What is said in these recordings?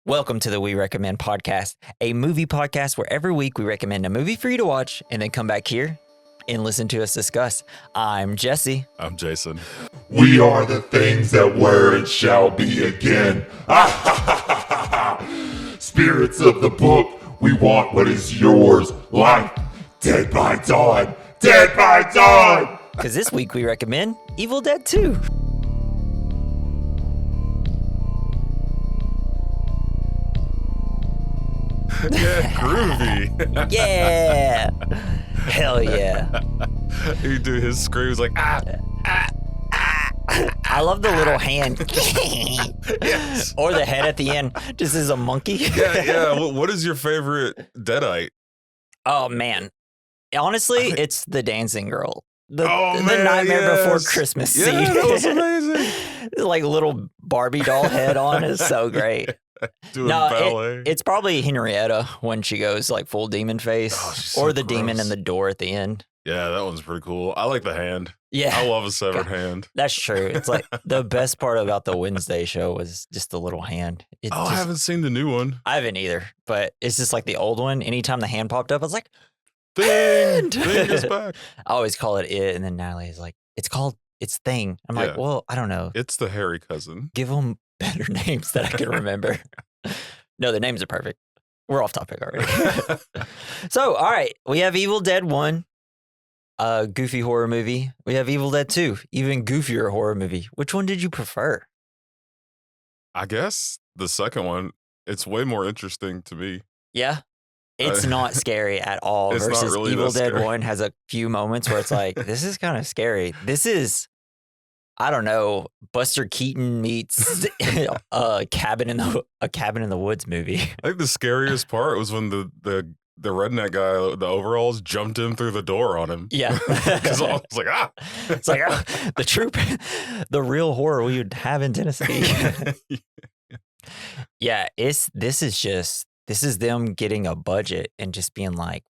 Welcome to the We Recommend podcast, a movie podcast where every week we recommend a movie for you to watch and then come back here and listen to us discuss. I'm Jesse. I'm Jason. We are the things that were and shall be again. Spirits of the book, we want what is yours. Like Dead by Dawn, Dead by Dawn. Because this week we recommend Evil Dead 2. Yeah, groovy. Yeah. Hell yeah. He do his screams like, ah. I love the little hand. Yes. Or the head at the end, just as a monkey. Yeah. What is your favorite Deadite? Oh, man. Honestly, it's the dancing girl. The Man, Nightmare Before yes. Christmas Yeah, scene. that was amazing. Like little Barbie doll head on is so great. Doing ballet. It's probably Henrietta when she goes like full demon face, she's or so the demon gross. in the door at the end. Yeah, that one's pretty cool. I like the hand. Yeah, I love a severed hand. that's true. It's like the best part about the Wednesday show was just the little hand. I haven't seen the new one. I haven't either, but it's just like the old one. Anytime the hand popped up, I was like, Thing Hand! is back. I always call it, and then Natalie's like, it's Thing. I'm like, Yeah. well, I don't know. It's the hairy cousin. Give them better names that I can remember. No, the names are perfect. We're off topic already. So, all right, we have Evil Dead 1, a goofy horror movie. We have Evil Dead 2, even goofier horror movie. Which one did you prefer? I guess the second one, it's way more interesting to me. Yeah. It's not scary at all It's not versus really Evil that Dead scary. 1 has a few moments where it's like, this is kind of scary. This is, I don't know, Buster Keaton meets a cabin in the woods movie. I think the scariest part was when the redneck guy, the overalls, jumped in through the door on him. Yeah. Because I was like, ah. It's like the real horror we would have in Tennessee. Yeah, this is them getting a budget and just being like,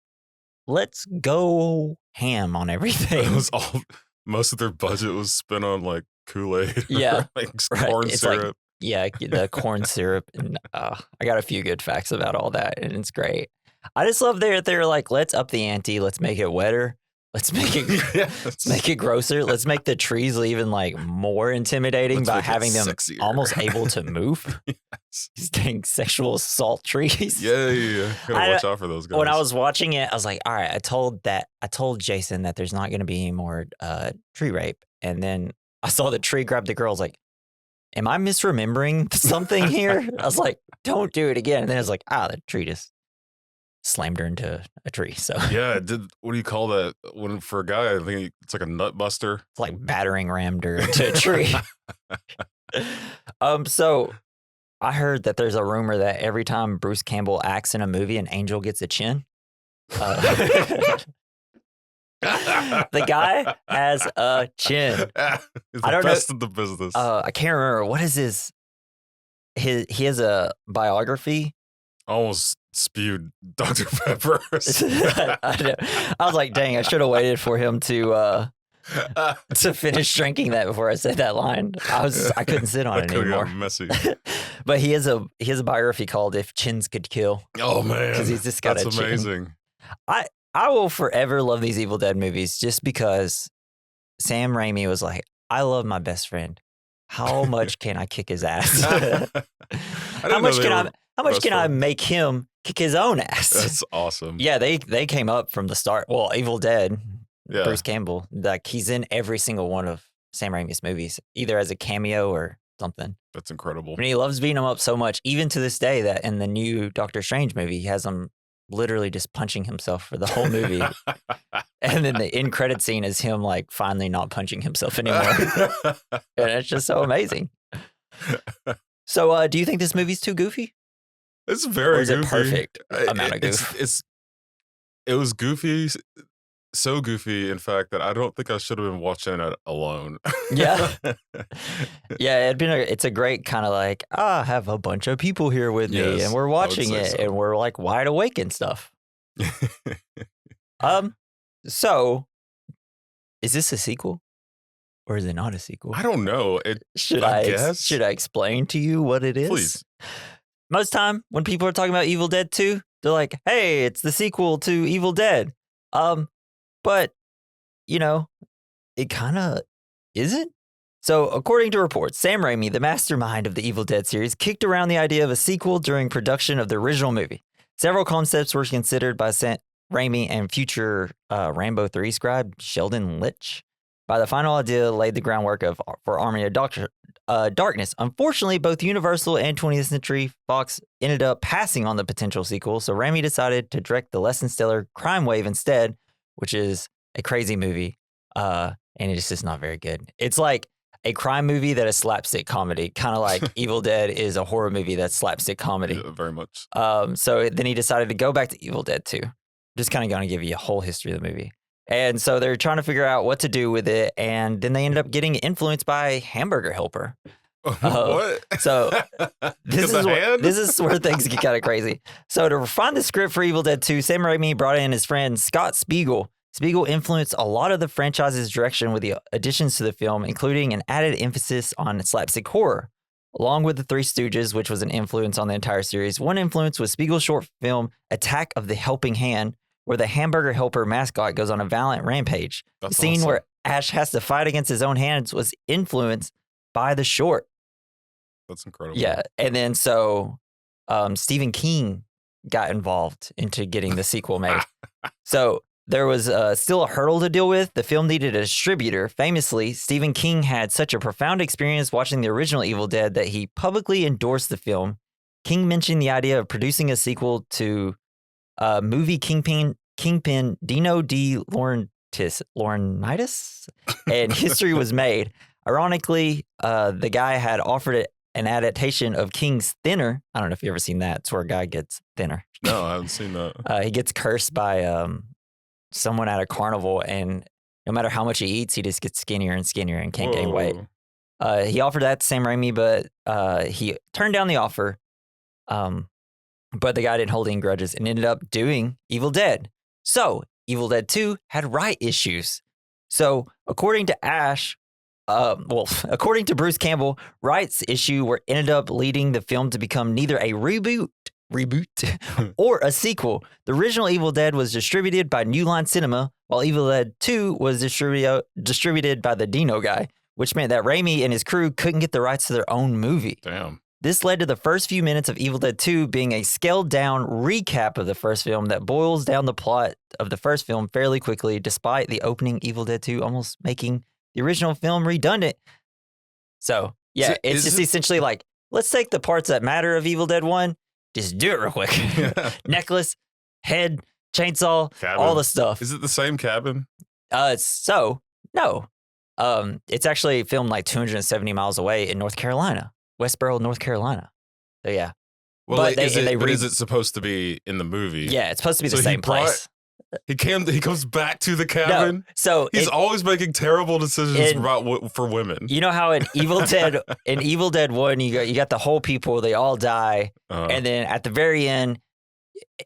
let's go ham on everything. It was all, most of their budget was spent on like Kool-Aid. Yeah, like right. corn It's like- syrup. Yeah, the corn syrup. And I got a few good facts about all that, and it's great. I just love they're like, let's up the ante. Let's make it wetter. Let's make it Yes. let's make it grosser. Let's make the trees even like more intimidating Let's by make it having them sexier. almost able to move. Yes. These dang sexual assault trees. Yeah. Gotta watch out for those guys. When I was watching it, I was like, all right, I told Jason that there's not going to be any more tree rape. And then I saw the tree grab the girl. I was like, am I misremembering something here? I was like, don't do it again. And then I was like, the tree just slammed her into a tree. So Yeah, what do you call that? When for a guy, I think it's like a nut buster. it's like battering rammed her into a tree. So I heard that there's a rumor that every time Bruce Campbell acts in a movie, an angel gets a chin. The guy has a chin. It's I the don't know- best in the business. I can't remember what is his. He has a biography. Almost spewed Dr. Pepper. I was like, dang, I should have waited for him to finish drinking that before I said that line. I couldn't sit on That it could've anymore. gotten messy. But he has a biography called "If Chins Could Kill." Oh man, 'Cause he's just got that's a chin. amazing. I will forever love these Evil Dead movies just because Sam Raimi was like, I love my best friend. How much can I kick his ass? How much can I make him kick his own ass? That's awesome. Yeah, they came up from the start. Well, Evil Dead, Yeah. Bruce Campbell, like he's in every single one of Sam Raimi's movies, either as a cameo or something. That's incredible. And he loves beating them up so much, even to this day, that in the new Doctor Strange movie, he has him literally just punching himself for the whole movie. And then the end credit scene is him like finally not punching himself anymore. And it's just so amazing. So do you think this movie's too goofy? It's very Or is it goofy. perfect amount of It was goofy, so goofy, in fact, that I don't think I should have been watching it alone. Yeah. Yeah, it's a great kind of like, I have a bunch of people here with me Yes, and we're I would watching say it so. and we're like wide awake and stuff. So is this a sequel or is it not a sequel? I don't know. Should I guess. explain to you what it is? Please. most time when people are talking about Evil Dead 2, they're like, hey, it's the sequel to Evil Dead. But, you know, it kind of isn't. So, according to reports, Sam Raimi, the mastermind of the Evil Dead series, kicked around the idea of a sequel during production of the original movie. Several concepts were considered by Sam Raimi and future Rambo 3 scribe Sheldon Litch. By the final idea laid the groundwork for Army of Darkness. Unfortunately, both Universal and 20th Century Fox ended up passing on the potential sequel, so Raimi decided to direct the less than stellar Crime Wave instead, which is a crazy movie, and it's just not very good. It's like a crime movie that is slapstick comedy, kind of like Evil Dead is a horror movie that's slapstick comedy. Yeah, very much. So then he decided to go back to Evil Dead 2. Just kind of going to give you a whole history of the movie. And so they're trying to figure out what to do with it. And then they ended up getting influenced by Hamburger Helper. What? So this is where things get kind of crazy. So to refine the script for Evil Dead 2, Sam Raimi brought in his friend Scott Spiegel. Spiegel influenced a lot of the franchise's direction with the additions to the film, including an added emphasis on slapstick horror. Along with the Three Stooges, which was an influence on the entire series, one influence was Spiegel's short film Attack of the Helping Hand, where the Hamburger Helper mascot goes on a violent rampage. That's the scene awesome. where Ash has to fight against his own hands was influenced by the short. That's incredible. Yeah. And then so Stephen King got involved into getting the sequel made. So there was still a hurdle to deal with. The film needed a distributor. Famously, Stephen King had such a profound experience watching the original Evil Dead that he publicly endorsed the film. King mentioned the idea of producing a sequel to movie Kingpin Dino De Laurentiis, and history was made. Ironically, the guy had offered it an adaptation of King's Thinner. I don't know if you've ever seen that. It's where a guy gets thinner. No, I haven't seen that. He gets cursed by someone at a carnival, and no matter how much he eats, he just gets skinnier and skinnier and can't gain weight. He offered that to Sam Raimi, but he turned down the offer. But the guy didn't hold any grudges and ended up doing Evil Dead. So Evil Dead 2 had right issues. So according to according to Bruce Campbell, rights issue were ended up leading the film to become neither a reboot or a sequel. The original Evil Dead was distributed by New Line Cinema, while Evil Dead 2 was distributed by the Dino guy, which meant that Raimi and his crew couldn't get the rights to their own movie. Damn. This led to the first few minutes of Evil Dead 2 being a scaled-down recap of the first film that boils down the plot of the first film fairly quickly, despite the opening Evil Dead 2 almost making the original film redundant. So, yeah, it's just essentially like, let's take the parts that matter of Evil Dead 1, just do it real quick. Necklace, head, chainsaw, Cabin. all the stuff. Is it the same cabin? No. It's actually filmed like 270 miles away in North Carolina. Westboro, North Carolina. So yeah. Well, But is it supposed to be in the movie? Yeah, it's supposed to be the So same place. He comes back to the cabin. No, so He's always making terrible decisions for women. You know how in Evil Dead 1, you got the whole people, they all die, and then at the very end,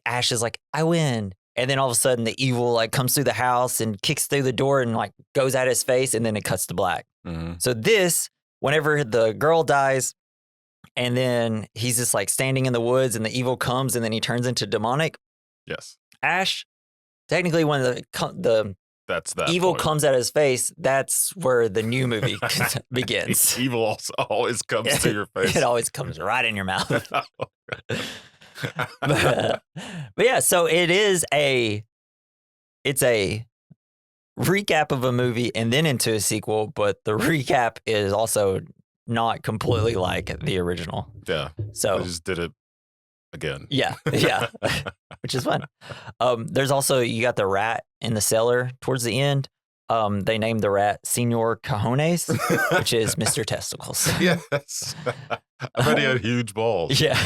Ash is like, I win. And then all of a sudden the evil like comes through the house and kicks through the door and like goes at his face, and then it cuts to black. Mm-hmm. So this, whenever the girl dies, and then he's just like standing in the woods and the evil comes and then he turns into demonic. Yes. Ash, technically when the That's that evil point. comes at his face, that's where the new movie begins. Evil also always comes to your face. It always comes right in your mouth. but yeah, so it's a recap of a movie and then into a sequel, but the recap is also not completely like the original. Yeah. So I just did it again. Yeah, which is fun. There's also, you got the rat in the cellar towards the end. They named the rat Senor Cajones, which is Mr. Testicles. Yes. I bet he had huge balls. Yeah.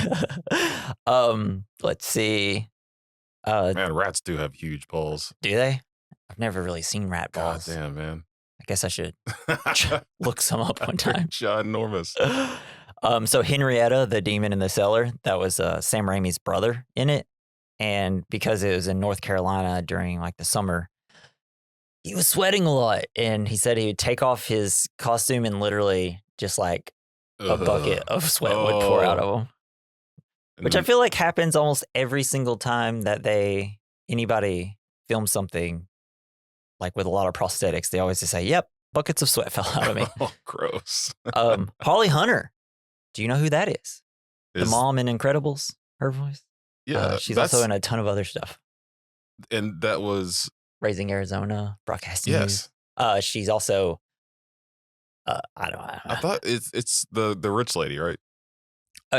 Let's see. Man, rats do have huge balls. Do they? I've never really seen rat balls. God damn, man. I guess I should look some up one time. Ginormous. So Henrietta, the demon in the cellar, that was Sam Raimi's brother in it. And because it was in North Carolina during like the summer, he was sweating a lot. And he said he would take off his costume and literally just like a bucket of sweat would pour out of him. And Which I feel like happens almost every single time that anybody films something like with a lot of prosthetics. They always just say, "Yep, buckets of sweat fell out of me." Oh, gross. Holly Hunter. Do you know who that is? The Is- mom in Incredibles. Her voice. Yeah, she's also in a ton of other stuff. and that was Raising Arizona, Broadcasting yes. News. She's also. I don't know. I thought it's the rich lady, right?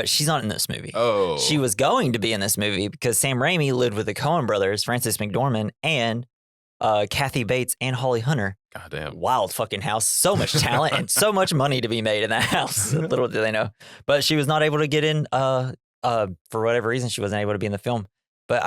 She's not in this movie. Oh, She was going to be in this movie because Sam Raimi lived with the Coen brothers, Frances McDormand, and Kathy Bates and Holly Hunter. Goddamn. Wild fucking house. So much talent and so much money to be made in that house. Little do they know. But she was not able to get in for whatever reason. She wasn't able to be in the film. But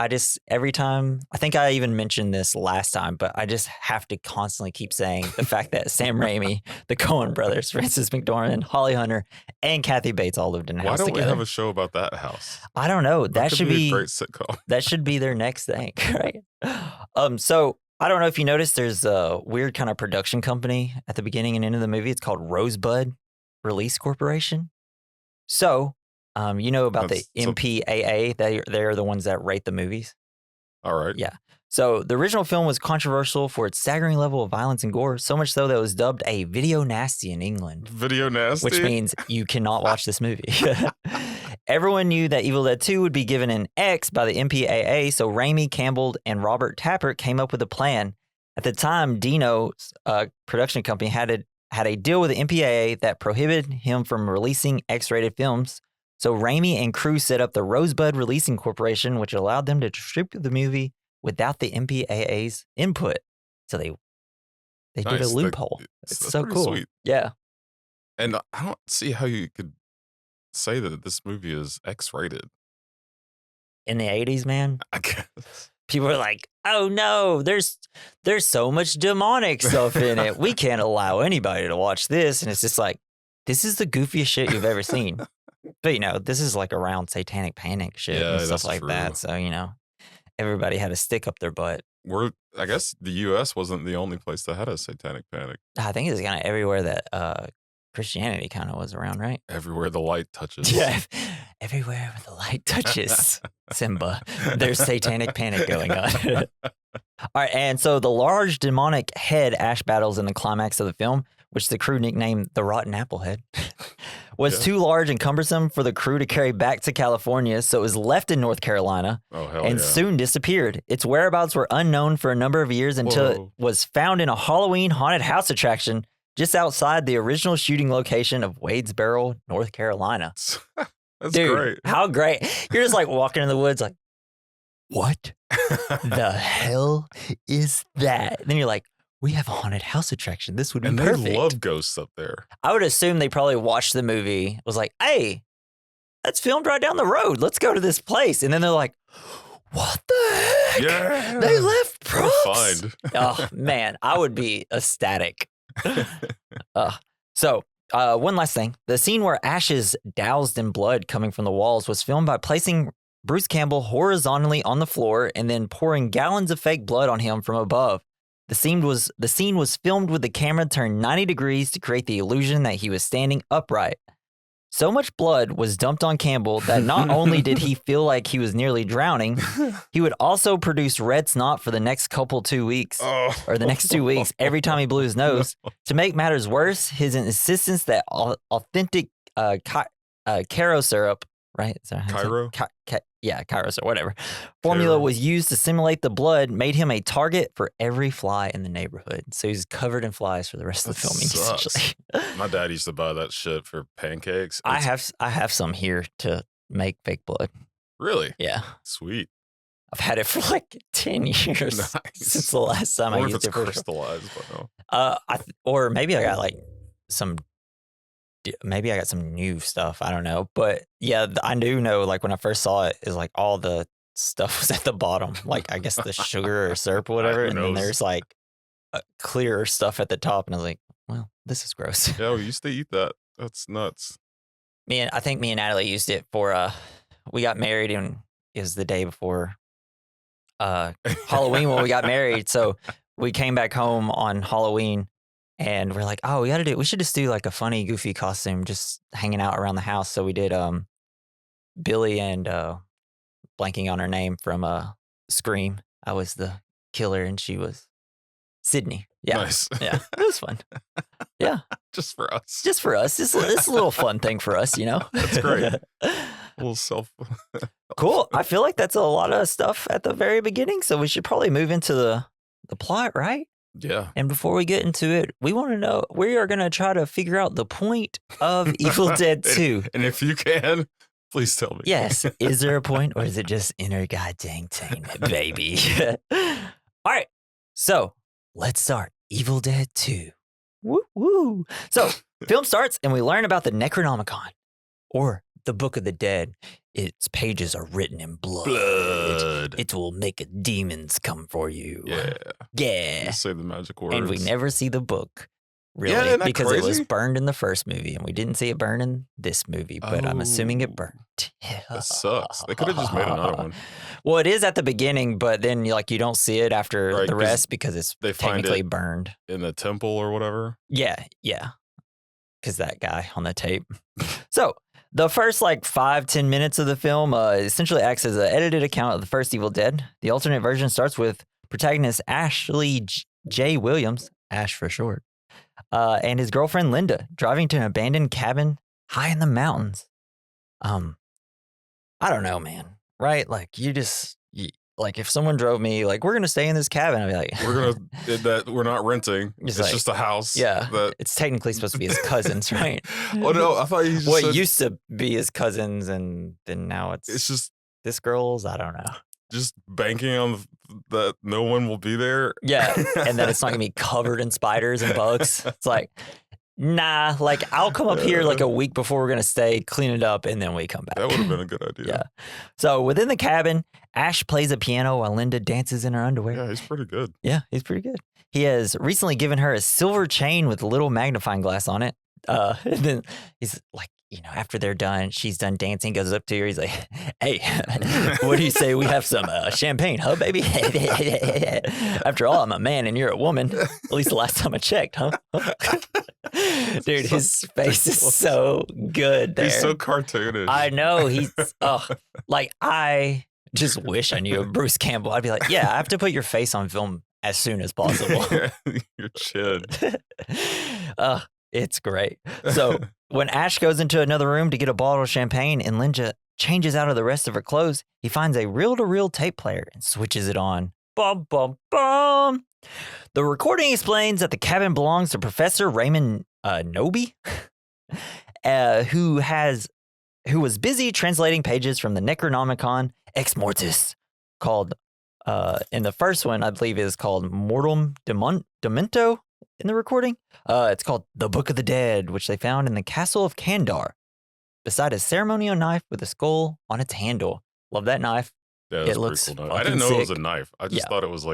every time, I think I even mentioned this last time, but I just have to constantly keep saying the fact that Sam Raimi, the Coen brothers, Frances McDormand, Holly Hunter, and Kathy Bates all lived in a house together. Why don't we have a show about that house? I don't know. That should be a great sitcom. That should be their next thing, right? So I don't know if you noticed, there's a weird kind of production company at the beginning and end of the movie. It's called Rosebud Release Corporation. So, you know about the MPAA. They're the ones that rate the movies. All right. Yeah. So the original film was controversial for its staggering level of violence and gore, so much so that it was dubbed a video nasty in England. Video nasty? Which means you cannot watch this movie. Everyone knew that Evil Dead 2 would be given an X by the MPAA, so Raimi, Campbell, and Robert Tappert came up with a plan. At the time, Dino's production company had a deal with the MPAA that prohibited him from releasing X-rated films. So Raimi and crew set up the Rosebud Releasing Corporation, which allowed them to distribute the movie without the MPAA's input. So they did a loophole. It's so cool. Sweet. Yeah. And I don't see how you could say that this movie is X-rated. In the 80s, man, I guess. people are like, "Oh no, there's so much demonic stuff in it. We can't allow anybody to watch this." And it's just like, this is the goofiest shit you've ever seen. But this is like around satanic panic shit and stuff like that. So everybody had a stick up their butt. I guess the U.S. wasn't the only place that had a satanic panic. I think it's kind of everywhere that Christianity kind of was around, right? Everywhere the light touches. Yeah, everywhere where the light touches, Simba, there's satanic panic going on. All right, and so the large demonic head Ash battles in the climax of the film, which the crew nicknamed the Rotten Apple Head, was too large and cumbersome for the crew to carry back to California, so it was left in North Carolina and soon disappeared. Its whereabouts were unknown for a number of years until it was found in a Halloween haunted house attraction just outside the original shooting location of Wadesboro, North Carolina. That's Dude, great. How great. You're just like walking in the woods like, what the hell is that? And then you're like, we have a haunted house attraction. This would be perfect. They love ghosts up there. I would assume they probably watched the movie, was like, hey, that's filmed right down the road. Let's go to this place. And then they're like, what the heck? Yeah. They left props. Find. Oh, man, I would be ecstatic. So one last thing. The scene where Ash is doused in blood coming from the walls was filmed by placing Bruce Campbell horizontally on the floor and then pouring gallons of fake blood on him from above. The scene was filmed with the camera turned 90 degrees to create the illusion that he was standing upright. So much blood was dumped on Campbell that not only did he feel like he was nearly drowning, he would also produce red snot for the next 2 weeks, or the next 2 weeks, every time he blew his nose. To make matters worse, his insistence that authentic Caro syrup, right? Cairo? Cairo syrup, whatever. Formula was used to simulate the blood, made him a target for every fly in the neighborhood. So he's covered in flies for the rest of the filming, essentially. My dad used to buy that shit for pancakes. I have some here to make fake blood. Really? Yeah. Sweet. I've had it for like 10 years since the last time I used it. Crystallized, but no. Or maybe I got maybe I got some new stuff. I don't know. But yeah, I do know, like when I first saw it, is like all the stuff was at the bottom. Like I guess the sugar or syrup or whatever. And then there's like clearer stuff at the top. And I was like, well, this is gross. Yeah, we used to eat that. That's nuts. I think me and Natalie used it for, we got married and it was the day before Halloween when we got married. So we came back home on Halloween. And we're like, oh, we should just do like a funny, goofy costume, just hanging out around the house. So we did Billy and blanking on her name from Scream. I was the killer and she was Sydney. Yeah. Nice. Yeah. It was fun. Yeah. Just for us. Just for us. This is a little fun thing for us, you know? That's great. A little self. Cool. I feel like that's a lot of stuff at the very beginning. So we should probably move into the plot, right? Yeah. And before we get into it, we want to know, we are going to try to figure out the point of Evil Dead 2. And if you can, please tell me. Yes. Is there a point or is it just inner goddamn entertainment, baby? All right. So let's start. Evil Dead 2. Woo woo. So film starts and we learn about the Necronomicon, or the Book of the Dead. Its pages are written in blood. It will make demons come for you. Yeah. Yeah. Just say the magic words. And we never see the book, really, Yeah, isn't that because it was crazy? burned in the first movie, and we didn't see it burn in this movie, but I'm assuming it Oh. burnt. That sucks. They could have just made another one. Well, it is at the beginning, but then you don't see it after Right, the 'cause rest because it's they find technically it- burned. In the temple or whatever. Yeah. Because that guy on the tape. So the first 5-10 minutes of the film essentially acts as an edited account of the first Evil Dead. The alternate version starts with protagonist Ashley J. Williams, Ash for short, and his girlfriend Linda driving to an abandoned cabin high in the mountains. I don't know, man. Right? If someone drove me, we're going to stay in this cabin, I'd be like, We're not renting. Just It's just a house. yeah, That, it's technically supposed to be his cousins, right? oh no, I thought you just What said used to be his cousins, and then now it's just this girl's. I don't know. just banking on that no one will be there. Yeah, and then it's not gonna be covered in spiders and bugs. It's like, nah. I'll come up here a week before we're gonna stay, clean it up, and then we come back. That would have been a good idea. Yeah. So within the cabin, Ash plays a piano while Linda dances in her underwear. Yeah, he's pretty good. Yeah, he's pretty good. He has recently given her a silver chain with a little magnifying glass on it. And then he's like, after they're done, she's done dancing, goes up to her. He's like, hey, what do you say we have some champagne, huh, baby? After all, I'm a man and you're a woman. At least the last time I checked, huh? Dude, his face is so good there. He's so cartoonish. I know. He's, I just wish I knew Bruce Campbell. I'd be like, yeah, I have to put your face on film as soon as possible. Your chin. It's great. So when Ash goes into another room to get a bottle of champagne and Linda changes out of the rest of her clothes, he finds a reel-to-reel tape player and switches it on. Bum, bum, bum. The recording explains that the cabin belongs to Professor Raymond Noby, who was busy translating pages from the Necronomicon Ex Mortis, called, in the first one, I believe is called Mortem Demento in the recording. It's called The Book of the Dead, which they found in the castle of Kandar, beside a ceremonial knife with a skull on its handle. Love that knife. Yeah, It that's looks pretty cool. I fucking didn't know it was a sick. knife. I just Yeah. thought it was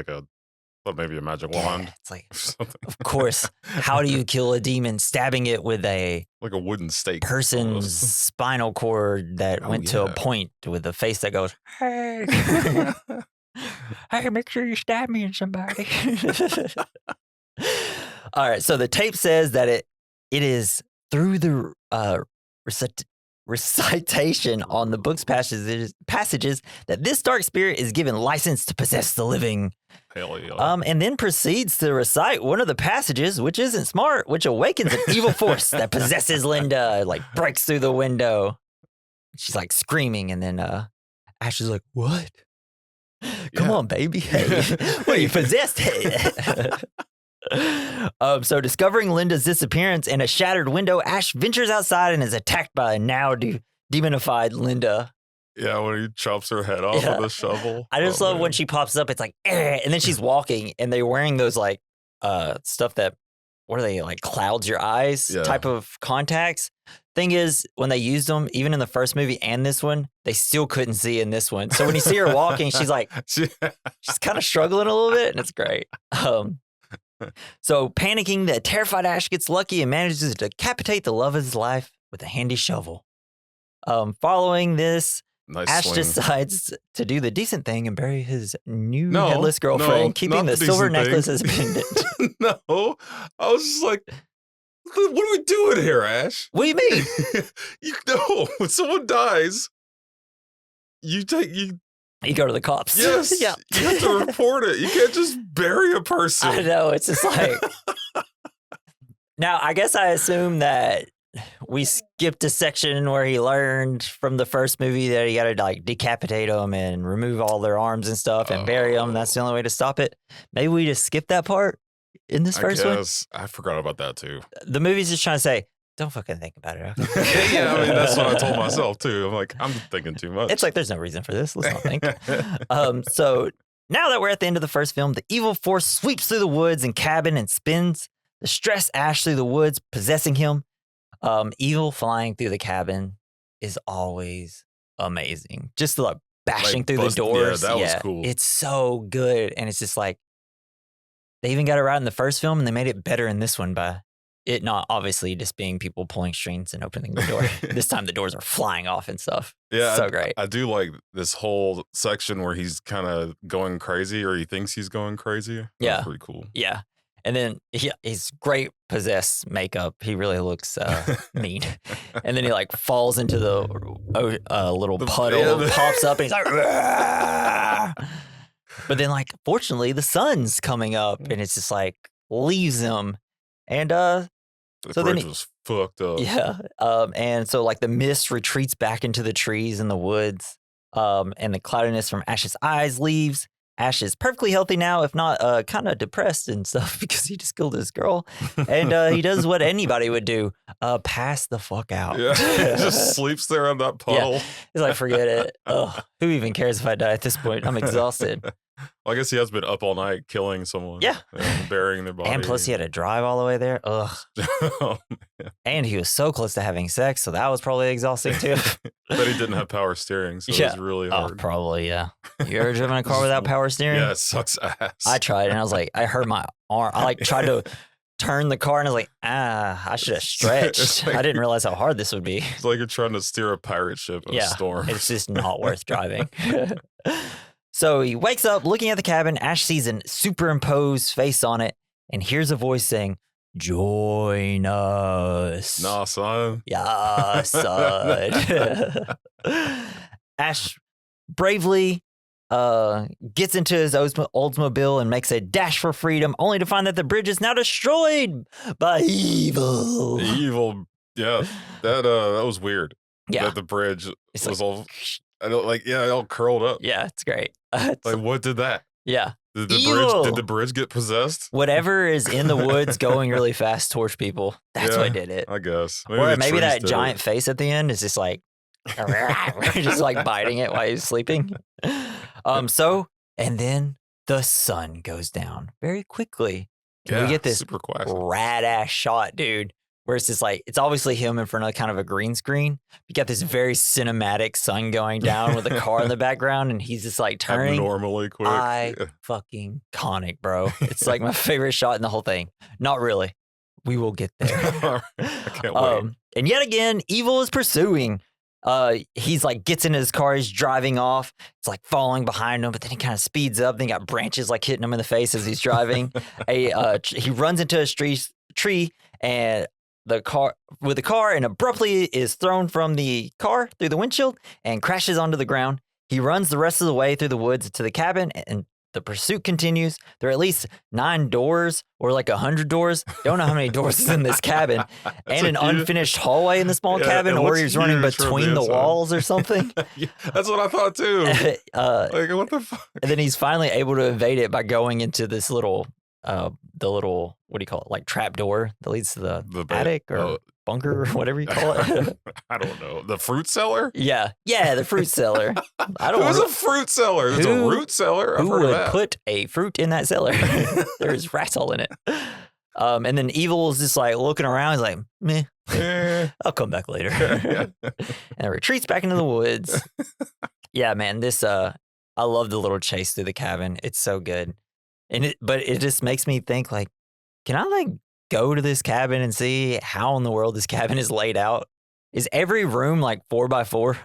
maybe a magic wand. It's like, Or something. of course, how do you kill a demon? Stabbing it with a Like a wooden stake. person's almost. spinal cord that Oh, went to a yeah. point with a face that goes, hey, hey, make sure you stab me and somebody. All right, so the tape says that it is through the recitation on the book's passages that this dark spirit is given license to possess the living. Hell yeah. And then proceeds to recite one of the passages, which isn't smart, which awakens an evil force that possesses Linda, breaks through the window. She's screaming, and then Ash is like, what? Come Yeah. on, baby. Hey, what are you possessed? So discovering Linda's disappearance in a shattered window, Ash ventures outside and is attacked by a now demonified Linda. Yeah, when he chops her head off Yeah. with a shovel. I just Oh, love when man. she pops up, it's like, eh, and then she's walking and they're wearing those stuff that, what are they, clouds your eyes Yeah. type of contacts. Thing is, when they used them, even in the first movie and this one, they still couldn't see in this one. So when you see her walking, she's she's kind of struggling a little bit, and it's great. So panicking, the terrified Ash gets lucky and manages to decapitate the love of his life with a handy shovel. Following this, Nice Ash swing. decides to do the decent thing and bury his new No, headless girlfriend, no, keeping not the the silver decent necklace thing. as a pendant. No, I was just like, what are we doing here, Ash? What do you mean? You know, when someone dies, you go to the cops. yes, Yeah. you have to report it. You can't just bury a person. I know. It's just like. Now, I guess I assume that we skipped a section where he learned from the first movie that he got to like decapitate them and remove all their arms and stuff and bury them. That's the only way to stop it. Maybe we just skipped that part in this first one. I forgot about that too. The movie's just trying to say, don't fucking think about it. Okay? Yeah, I mean, that's what I told myself too. I'm like, I'm thinking too much. It's like, there's no reason for this. Let's not think. So now that we're at the end of the first film, the evil force sweeps through the woods and cabin and spins the stressed Ash through the woods, possessing him. Evil flying through the cabin is always amazing. Just like bashing Like through bust- the doors. yeah, that was cool. It's so good. And it's just like, they even got it right in the first film and they made it better in this one by it not obviously just being people pulling strings and opening the door. This time the doors are flying off and stuff. Yeah, So great. I do like this whole section where he's kind of going crazy, or he thinks he's going crazy. Yeah. That's pretty cool. Yeah. And then he's great possessed makeup. He really looks mean. And then he like falls into the little puddle, pops up, and he's like, "Rah!" But then like, fortunately, the sun's coming up, and it's just like leaves him. And The So then bridge was fucked up. yeah. And so like the mist retreats back into the trees and the woods. And the cloudiness from Ash's eyes leaves. Ash is perfectly healthy now, if not kind of depressed and stuff because he just killed his girl. And he does what anybody would do, pass the fuck out. Yeah, he just sleeps there on that puddle. He's like, forget it. Ugh, who even cares if I die at this point? I'm exhausted. Well, I guess he has been up all night killing someone. Yeah. And burying their body. And plus he had to drive all the way there. Ugh. Oh, And he was so close to having sex, so that was probably exhausting too. but he didn't have power steering, so it was really Oh, hard. probably, yeah. You ever driven a car without power steering? Yeah, it sucks ass. I tried and I was like, I hurt my arm. I like tried to turn the car and I was like, I should have stretched. like- I didn't realize how hard this would be. It's like you're trying to steer a pirate ship in a storm. It's just not worth driving. So he wakes up looking at the cabin. Ash sees a superimposed face on it and hears a voice saying, join us. Nah, son. Yeah, son. Ash bravely gets into his Oldsmobile and makes a dash for freedom, only to find that the bridge is now destroyed by evil. The evil. Yeah, that was weird. Yeah, That the bridge It's was like- all. I don't like. Yeah, all curled up. yeah, it's great. Like, what did that? Yeah, Did the Evil. bridge? Did the bridge get possessed? whatever is in the woods going really fast towards people. That's Yeah. what did it. I guess. Or the maybe trees that did giant it. face at the end is just like, just like biting it while he's sleeping. So, and then the sun goes down very quickly. And we get this super quiet. rad ass shot, dude, where it's just like, it's obviously him in front of kind of a green screen. You got this very cinematic sun going down with a car in the background, and he's just like turning. Abnormally quick. Fucking conic, bro. It's like my favorite shot in the whole thing. Not really. We will get there. I can't wait. And yet again, evil is pursuing. He's like gets into his car, he's driving off. It's like falling behind him, but then he kind of speeds up. Then he got branches like hitting him in the face as he's driving. He runs into a tree and the car and abruptly is thrown from the car through the windshield and crashes onto the ground. He runs the rest of the way through the woods to the cabin, and the pursuit continues. There are at least 9 doors or like 100 doors. Don't know how many doors is in this cabin. And an unfinished hallway in the small cabin, it or looks he's running huge from between the the inside. walls or something. Yeah, that's what I thought too. Like, what the fuck? And then he's finally able to evade it by going into this little, what do you call it? Like trap door that leads to the attic or bunker or whatever you call it. I don't know. The fruit cellar? Yeah, the fruit cellar. I don't Who's know a fruit cellar? There's a Who- root cellar. I've who heard of would that. put a fruit in that cellar. There's rats all in it. And then Evil is just like looking around. He's like, meh, Eh. I'll come back later. And retreats back into the woods. Yeah, man, I love the little chase through the cabin. It's so good. But it just makes me think like, can I like go to this cabin and see how in the world this cabin is laid out? Is every room like 4 by 4,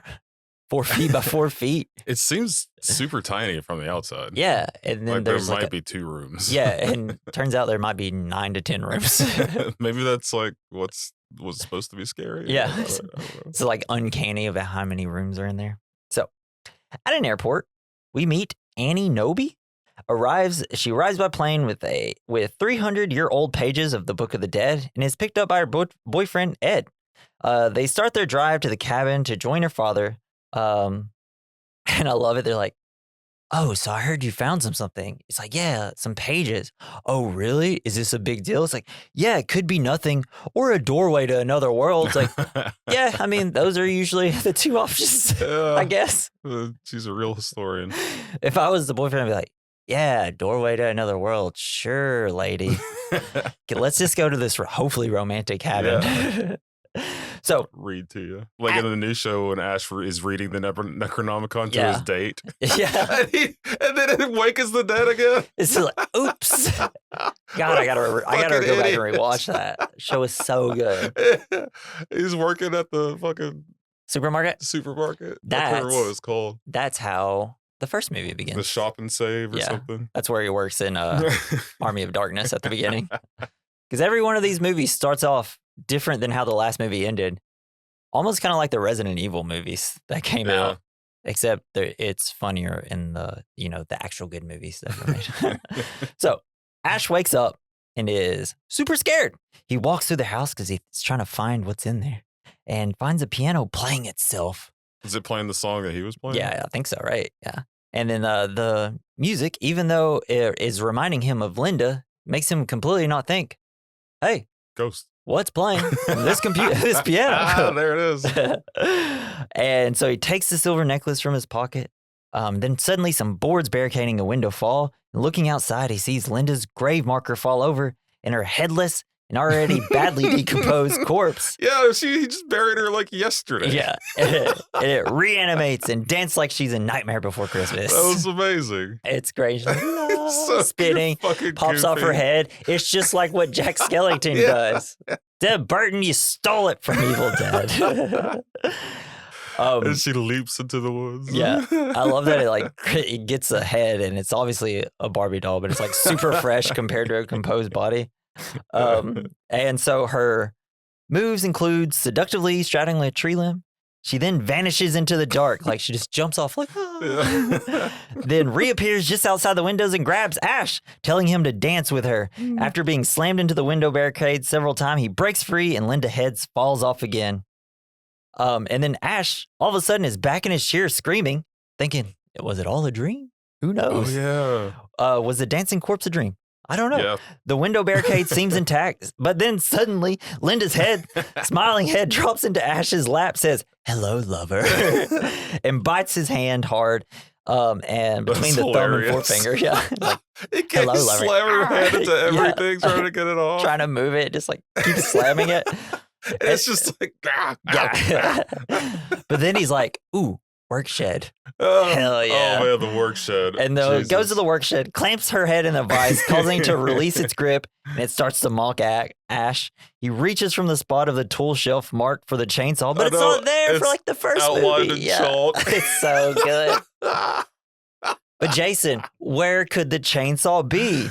4 feet by 4 feet? It seems super tiny from the outside. Yeah, and then Like there there's might like be 2 rooms. yeah, and turns out there might be 9 to 10 rooms. Maybe that's like was supposed to be scary. Yeah. I don't know. It's like uncanny about how many rooms are in there. So At an airport, we meet Annie Noby. She arrives by plane with 300-year-old pages of the Book of the Dead and is picked up by her boyfriend, Ed. They start their drive to the cabin to join her father. And I love it. They're like, oh, so I heard you found something. It's like, yeah, some pages. Oh, really? Is this a big deal? It's like, yeah, it could be nothing or a doorway to another world. It's like, yeah, I mean, those are usually the two options, I guess. She's a real historian. If I was the boyfriend, I'd be like, yeah, doorway to another world. Sure, lady. Okay, let's just go to this hopefully romantic cabin. Yeah. So read to you. Like in the new show when Ash is reading the Necronomicon to his date. Yeah. and then it wakens the dead again. It's like, oops. God, I gotta go back and rewatch that. The show is so good. He's working at the fucking supermarket. I can't remember what it was called. That's how the first movie begins. The Shop and Save or something. That's where he works in Army of Darkness at the beginning. Because every one of these movies starts off different than how the last movie ended. Almost kind of like the Resident Evil movies that came out, except it's funnier in the actual good movies that were made. So Ash wakes up and is super scared. He walks through the house because he's trying to find what's in there and finds a piano playing itself. Is it playing the song that he was playing? Yeah, I think so, right? Yeah. And then the music, even though it is reminding him of Linda, makes him completely not think, hey, ghost. What's playing? This piano. There it is. And so he takes the silver necklace from his pocket. Then suddenly some boards barricading a window fall. And looking outside, he sees Linda's grave marker fall over and her headless and already badly decomposed corpse. Yeah, he just buried her like yesterday. Yeah. And it reanimates and dances like she's in Nightmare Before Christmas. That was amazing. It's great. She's like, no, so spitting, pops off her head. It's just like what Jack Skellington does. Deb Burton, you stole it from Evil Dead. And she leaps into the woods. Yeah, I love that it gets a head, and it's obviously a Barbie doll, but it's like super fresh compared to a composed body. And so her moves include seductively straddling a tree limb. She then vanishes into the dark, like she just jumps off like, then reappears just outside the windows and grabs Ash, telling him to dance with her. After being slammed into the window barricade several times, he breaks free and Linda heads falls off again. And then Ash all of a sudden is back in his chair screaming, thinking, was it all a dream? Who knows? Oh, yeah. Was the dancing corpse a dream? I don't know. Yeah. The window barricade seems intact, but then suddenly Linda's smiling head drops into Ash's lap, says, hello, lover, and bites his hand hard. And between the thumb and forefinger, like, it can't slam her hand into everything, trying to get it off. Trying to move it, just like keep slamming it. It's just like, But then he's like, ooh, work shed. Hell yeah. Oh, man, the work shed. And goes to the work shed, clamps her head in a vise, causing it to release its grip, and it starts to mock Ash. He reaches from the spot of the tool shelf marked for the chainsaw, but it's not there for like the first outlined movie. In chalk. It's so good. But Jason, where could the chainsaw be?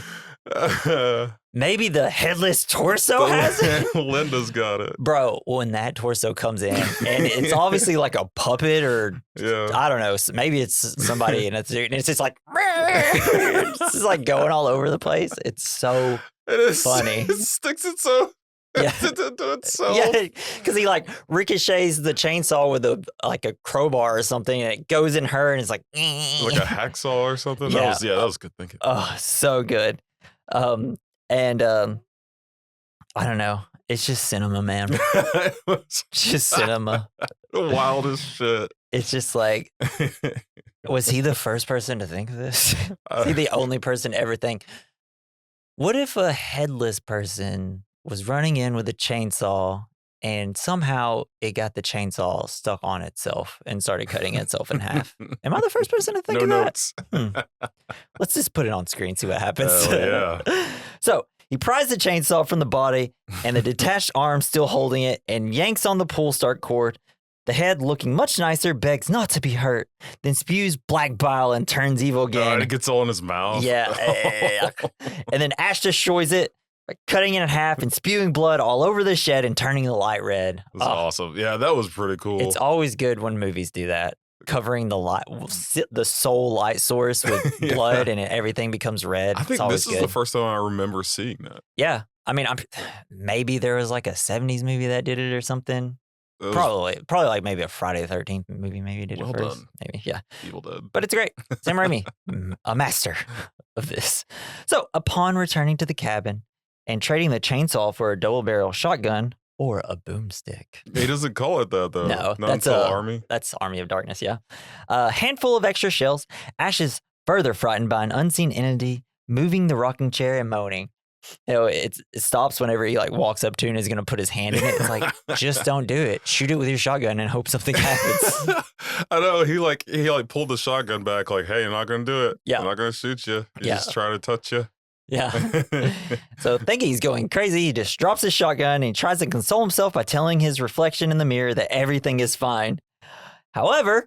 Maybe the headless torso has it? Linda's got it. Bro, when that torso comes in, and it's obviously like a puppet or, I don't know, maybe it's somebody in a suit, and it's just like, it's just like going all over the place. It's so funny. It sticks it so... Yeah, yeah, because he like ricochets the chainsaw with a crowbar or something, and it goes in her, and it's like a hacksaw or something. Yeah, that was good thinking. Oh, so good. And I don't know. It's just cinema, man. Just cinema. The wildest shit. It's just like, was he the first person to think of this? Is he the only person to ever think, what if a headless person was running in with a chainsaw and somehow it got the chainsaw stuck on itself and started cutting itself in half? Am I the first person to think of notes. that? Let's just put it on screen, see what happens. Yeah. So he pries the chainsaw from the body and the detached arm still holding it and yanks on the pull start cord. The head, looking much nicer, begs not to be hurt, then spews black bile and turns evil again. It gets all in his mouth. Yeah. And then Ash destroys it by cutting it in half and spewing blood all over the shed and turning the light red. That's awesome. Yeah, that was pretty cool. It's always good when movies do that. covering the soul light source with blood, and everything becomes red. I think this is the first time I remember seeing that. Yeah. I mean, maybe there was like a 70s movie that did it or something. Probably like maybe a Friday the 13th movie maybe did it first. Well done. Maybe, yeah. Evil Dead. But it's great. Sam Raimi, a master of this. So upon returning to the cabin and trading the chainsaw for a double-barrel shotgun or a boomstick. He doesn't call it that, though. No, Not until Army. That's Army of Darkness, yeah. A handful of extra shells. Ash is further frightened by an unseen entity moving the rocking chair and moaning. You know, it stops whenever he like walks up to and is going to put his hand in it. It's like, just don't do it. Shoot it with your shotgun and hope something happens. I know he pulled the shotgun back like, hey, you're not going to do it. Yeah. I'm not going to shoot you. You just try to touch you. Yeah. So thinking he's going crazy, he just drops his shotgun and he tries to console himself by telling his reflection in the mirror that everything is fine. However,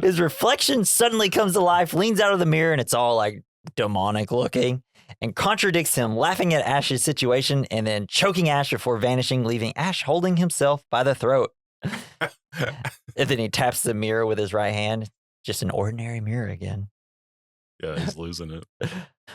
his reflection suddenly comes to life, leans out of the mirror, and it's all like demonic looking, and contradicts him, laughing at Ash's situation and then choking Ash before vanishing, leaving Ash holding himself by the throat. And then he taps the mirror with his right hand. Just an ordinary mirror again. Yeah, he's losing it.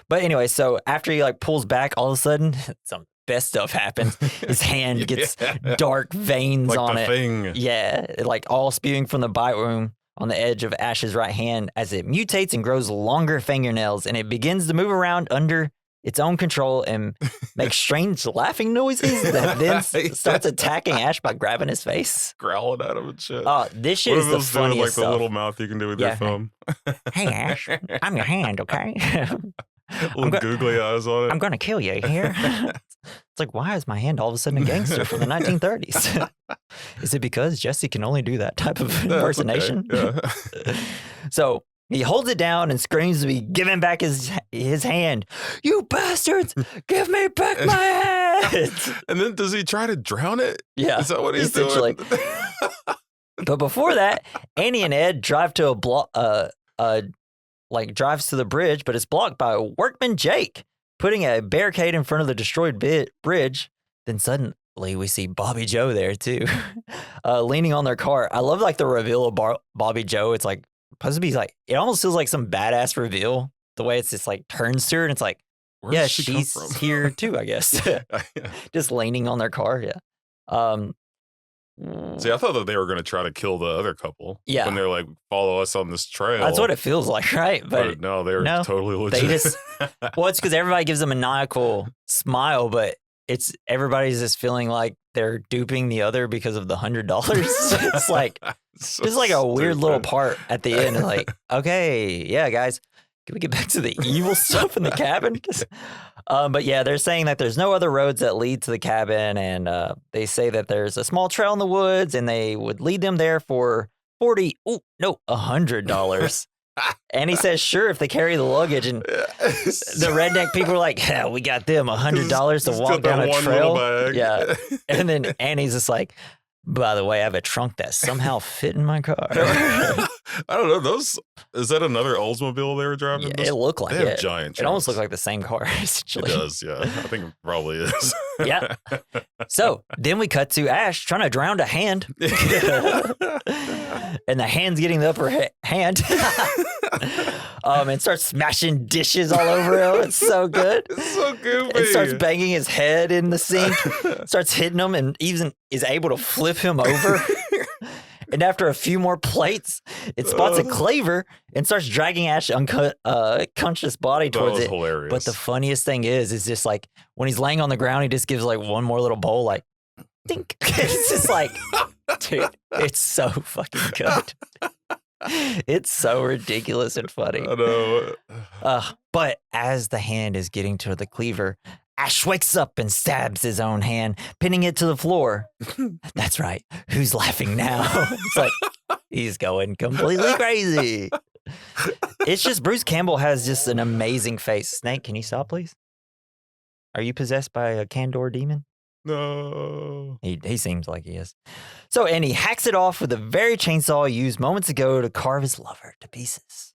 But anyway, so after he like pulls back, all of a sudden, some best stuff happens. His hand gets dark veins like on the it. Thing. Yeah, like all spewing from the bite wound on the edge of Ash's right hand as it mutates and grows longer fingernails, and it begins to move around under its own control and makes strange laughing noises that then starts attacking Ash by grabbing his face. Growling at him and shit. This shit is the funniest like stuff. the little mouth you can do with your thumb. Hey, Ash, I'm your hand, okay? Little googly eyes on it. I'm going to kill you here. It's like, why is my hand all of a sudden a gangster from the 1930s? Is it because Jesse can only do that type of impersonation? Okay. Yeah. So he holds it down and screams to be giving back his hand. You bastards, give me back my hand. And then does he try to drown it? Yeah. Is that what he's essentially doing? But before that, Annie and Ed drive to drives to the bridge, but it's blocked by workman Jake, putting a barricade in front of the destroyed bridge. Then suddenly we see Bobby Joe there too, leaning on their car. I love like the reveal of Bobby Joe. It's like supposed to be like, it almost feels like some badass reveal. The way it's just like turns to her and it's like, yeah, she's here too, I guess. Just leaning on their car. Yeah. See, I thought that they were going to try to kill the other couple. Yeah. When they're like, follow us on this trail. That's what it feels like, right? But no, they were totally legit. They just, well, it's because everybody gives a maniacal smile, but everybody's just feeling like they're duping the other because of the $100. It's like, so just like a weird little stupid. part at the end. Like, okay, yeah, guys, can we get back to the evil stuff in the cabin? But yeah, they're saying that there's no other roads that lead to the cabin, and they say that there's a small trail in the woods, and they would lead them there for $100. And he says, sure, if they carry the luggage. And the redneck people are like, yeah, we got them $100 to walk down a trail. Yeah. And then Annie's just like, by the way, I have a trunk that somehow fit in my car. I don't know. Is that another Oldsmobile they were driving? Yeah, it looked like they it. have giant trunks. It almost looked like the same car, essentially. It does, yeah. I think it probably is. Yeah. So then we cut to Ash trying to drown a hand. And the hand's getting the upper hand. And starts smashing dishes all over him. It's so good. It's so goofy. It starts banging his head in the sink, starts hitting him, and even is able to flip him over. And after a few more plates, it spots a cleaver and starts dragging Ash's unconscious body towards it. Hilarious. But the funniest thing is just like when he's laying on the ground, he just gives like one more little bowl, like, dink. It's just like, dude, it's so fucking good. It's so ridiculous and funny. I know. But as the hand is getting to the cleaver, Ash wakes up and stabs his own hand, pinning it to the floor. That's right. Who's laughing now? It's like, he's going completely crazy. It's just Bruce Campbell has just an amazing face. Snake, can you stop, please? Are you possessed by a Candor demon? No. He seems like he is. So, and he hacks it off with the very chainsaw used moments ago to carve his lover to pieces.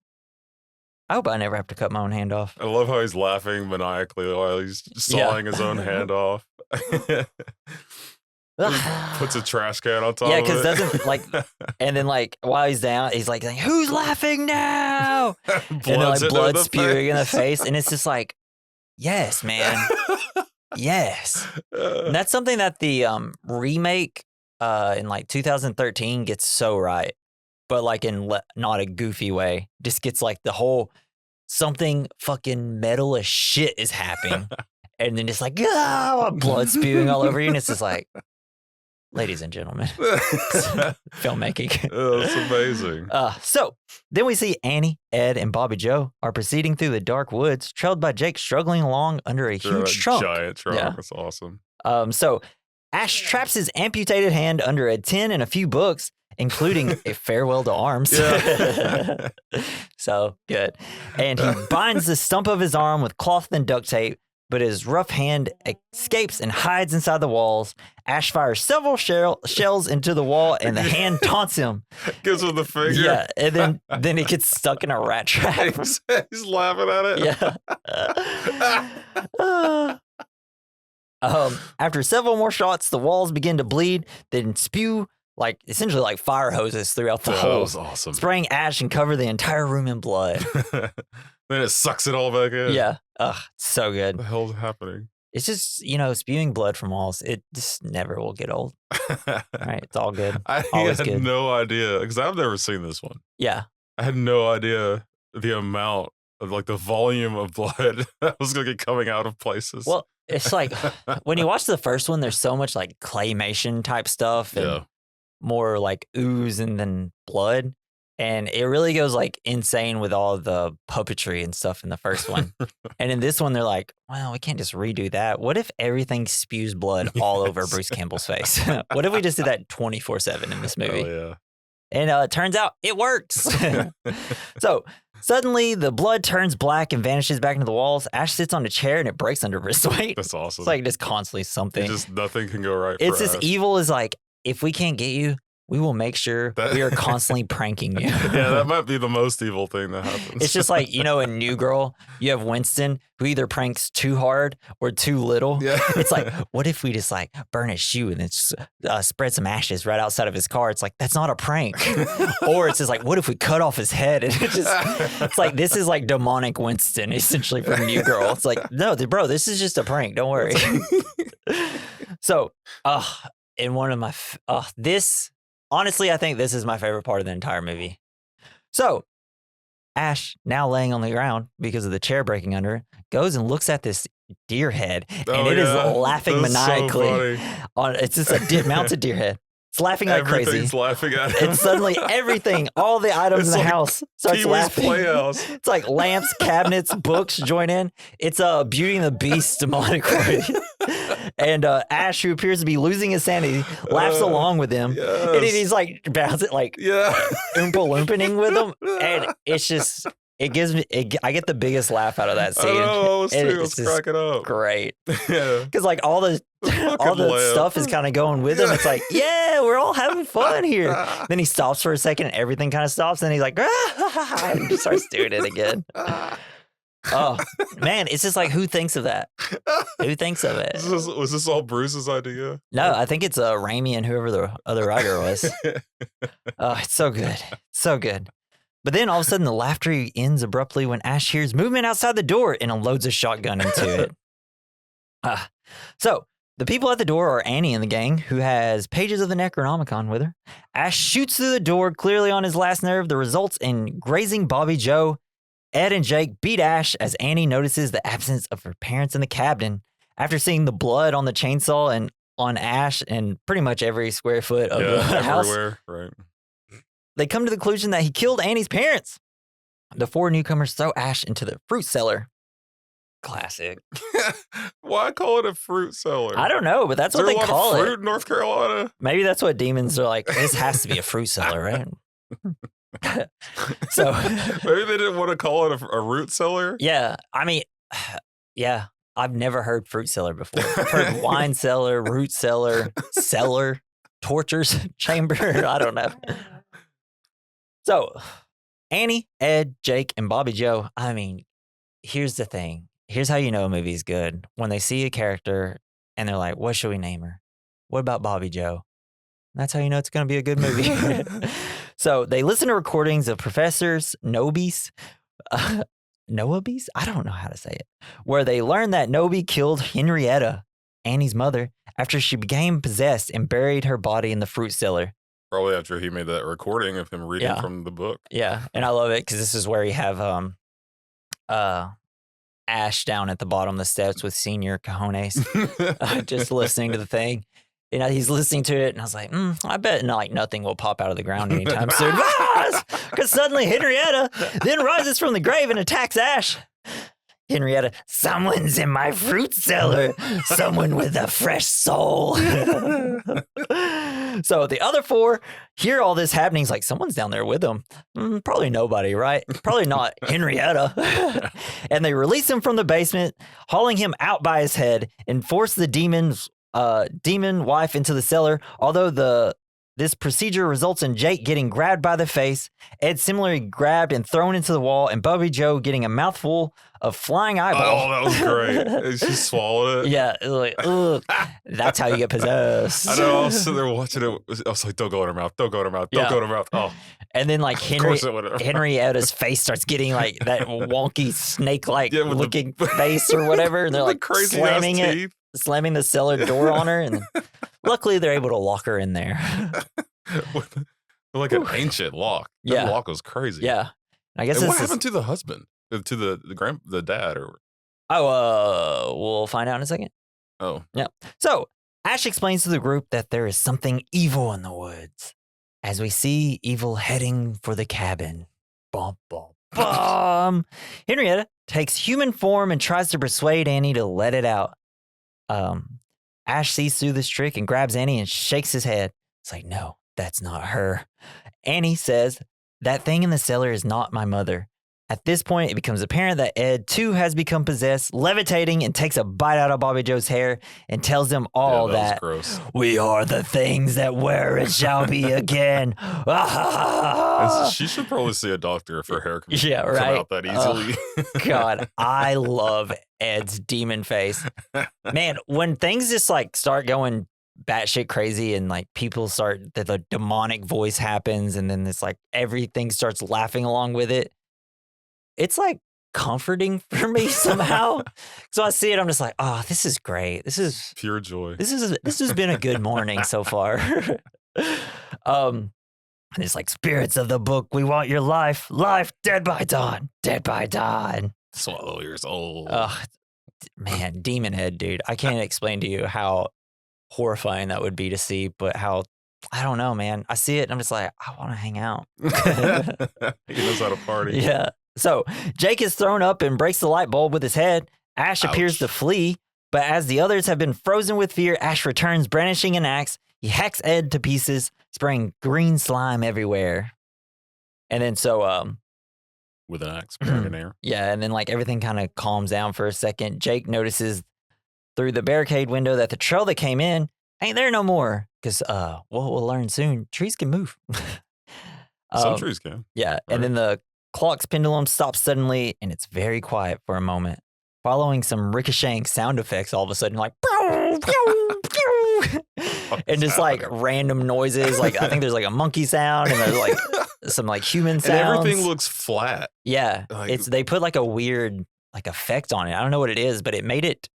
I hope I never have to cut my own hand off. I love how he's laughing maniacally while he's sawing his own hand off. Puts a trash can on top Yeah, of it. because doesn't like, and then like while he's down, he's like, "Who's laughing now?" And then like blood spewing in the face, and it's just like, yes, man, yes. And that's something that the remake in like 2013 gets so right, but like in not a goofy way. Just gets like the whole something fucking metal as shit is happening, and then just like blood spewing all over you, and it's just like. Ladies and gentlemen, filmmaking. Oh, that's amazing. So then we see Annie, Ed, and Bobby Joe are proceeding through the dark woods, trailed by Jake struggling along under a huge trunk. Giant trunk. Yeah. That's awesome. So Ash traps his amputated hand under a tin and a few books, including a farewell to arms. Yeah. So good. And he binds the stump of his arm with cloth and duct tape, but his rough hand escapes and hides inside the walls. Ash fires several shells into the wall, and the hand taunts him. Gives him the finger. Yeah, and then he gets stuck in a rat trap. He's laughing at it. Yeah. After several more shots, the walls begin to bleed, then spew essentially like fire hoses throughout the That holes, was awesome. spraying ash and cover the entire room in blood. Then it sucks it all back in. Yeah. So good. What the hell's happening? It's just, spewing blood from walls. It just never will get old. Right? It's all good. I Always had good. no idea because I've never seen this one. Yeah. I had no idea the amount of like the volume of blood that was going to get coming out of places. Well, it's like when you watch the first one, there's so much like claymation type stuff and yeah. more like ooze and then blood. And it really goes like insane with all the puppetry and stuff in the first one. And in this one, they're like, well, we can't just redo that. What if everything spews blood all over Bruce Campbell's face? What if we just did that 24/7 in this movie? Oh, yeah. And it turns out it works. So suddenly the blood turns black and vanishes back into the walls. Ash sits on a chair and it breaks under his weight. That's awesome. It's like just constantly something. Just nothing can go right. It's for as Ash. evil as like, if we can't get you, we will make sure we are constantly pranking you. Yeah, that might be the most evil thing that happens. It's just like, in New Girl, you have Winston who either pranks too hard or too little. Yeah. It's like, what if we just like burn his shoe and then spread some ashes right outside of his car? It's like, that's not a prank. Or it's just like, what if we cut off his head? And it's like, this is like demonic Winston essentially from New Girl. It's like, no, bro, this is just a prank. Don't worry. So, in one of my, honestly, I think this is my favorite part of the entire movie. So, Ash, now laying on the ground because of the chair breaking under it, goes and looks at this deer head, and it is laughing maniacally. It's just a mounted deer head. It's laughing like crazy. Everything's laughing at him. And suddenly everything, all the items in the like house starts Pee-wee's laughing. Playhouse. It's like lamps, cabinets, books join in. It's a Beauty and the Beast demonic way. And Ash, who appears to be losing his sanity, laughs along with him. Yes. And then he's like bouncing, like Yeah. oompa loomping with him. And it's just, it gives me, I get the biggest laugh out of that scene. I know, I was And too. I was it's just cracking up. great. Yeah. Because like all the laugh. stuff is kind of going with him. It's like, yeah, we're all having fun here. Then he stops for a second and everything kind of stops. And he's like, and he starts doing it again. Oh, man, it's just like, who thinks of that? Who thinks of it? Was this all Bruce's idea? No, I think it's Raimi and whoever the other writer was. Oh, it's so good. So good. But then all of a sudden the laughter ends abruptly when Ash hears movement outside the door and unloads a shotgun into it. So the people at the door are Annie and the gang, who has pages of the Necronomicon with her. Ash shoots through the door, clearly on his last nerve. The results in grazing Bobby Joe. Ed and Jake beat Ash as Annie notices the absence of her parents in the cabin. After seeing the blood on the chainsaw and on Ash and pretty much every square foot of the house, everywhere, right. They come to the conclusion that he killed Annie's parents. The four newcomers throw Ash into the fruit cellar. Classic. Why call it a fruit cellar? I don't know, but that's what they call fruit it. in North Carolina? Maybe that's what demons are like. This has to be a fruit cellar, right? So maybe they didn't want to call it a root cellar. Yeah, I mean, yeah, I've never heard fruit cellar before. I've heard wine cellar, root cellar, tortures chamber. I don't know. So Annie, Ed, Jake, and Bobby Joe. I mean, here's the thing. Here's how you know a movie's good. When they see a character and they're like, what should we name her? What about Bobby Joe? That's how you know it's going to be a good movie. So they listen to recordings of professors, Nobies, Noabies? I don't know how to say it. Where they learn that Nobi killed Henrietta, Annie's mother, after she became possessed and buried her body in the fruit cellar. Probably after he made that recording of him reading from the book. Yeah, and I love it because this is where you have Ash down at the bottom of the steps with senior cojones, just listening to the thing. You know, he's listening to it, and I was like, I bet nothing will pop out of the ground anytime soon. Because suddenly Henrietta then rises from the grave and attacks Ash. Henrietta, someone's in my fruit cellar. Someone with a fresh soul. So the other four hear all this happening. He's like, someone's down there with them. Probably nobody, right? Probably not Henrietta. And they release him from the basement, hauling him out by his head, and force the demon wife into the cellar. Although this procedure results in Jake getting grabbed by the face, Ed similarly grabbed and thrown into the wall, and Bobby Joe getting a mouthful of flying eyeball. Oh, that was great. She swallowed it. Yeah, like, ugh. That's how you get possessed. I know. I was sitting there watching it. I was like, don't go in her mouth. Don't go in her mouth. Don't go in her mouth. Oh. And then like Henrietta's face starts getting like that wonky snake-like looking face or whatever. And they're like crazy slamming the cellar door on her. And luckily they're able to lock her in there. Like an ancient lock. That lock was crazy. Yeah. I guess what happened to the husband? To the dad or? We'll find out in a second. Oh. Yeah. So Ash explains to the group that there is something evil in the woods. As we see evil heading for the cabin. Bum, bum, bum. Henrietta takes human form and tries to persuade Annie to let it out. Ash sees through this trick and grabs Annie and shakes his head. It's like, no, that's not her. Annie says, that thing in the cellar is not my mother. At this point, it becomes apparent that Ed, too, has become possessed, levitating and takes a bite out of Bobby Joe's hair and tells them all that we are the things that where it shall be again. She should probably see a doctor if her hair can come out that easily. God, I love Ed's demon face. Man, when things just like start going batshit crazy and like people start, the demonic voice happens and then it's like everything starts laughing along with it. It's like comforting for me somehow. So I see it, I'm just like, oh, this is great. This is pure joy. This has been a good morning so far. And it's like, spirits of the book, we want your life, dead by dawn, dead by dawn. Swallow your soul. Man, demon head, dude. I can't explain to you how horrifying that would be to see, but how, I don't know, man. I see it and I'm just like, I want to hang out. He knows how to party. Yeah. So Jake is thrown up and breaks the light bulb with his head. Ash appears to flee, but as the others have been frozen with fear, Ash returns brandishing an axe. He hacks Ed to pieces, spraying green slime everywhere. And then with an axe, spraying air. Yeah, and then like everything kind of calms down for a second. Jake notices through the barricade window that the trail that came in ain't there no more. Because we'll learn soon, trees can move. Some trees can. Yeah, right. And then the clock's pendulum stops suddenly, and it's very quiet for a moment, following some ricocheting sound effects all of a sudden, like, pew, pew, pew, and just like random noises. Like, I think there's like a monkey sound, and there's like some like human sounds. And everything looks flat. Yeah, like, they put like a weird like effect on it. I don't know what it is, but it made it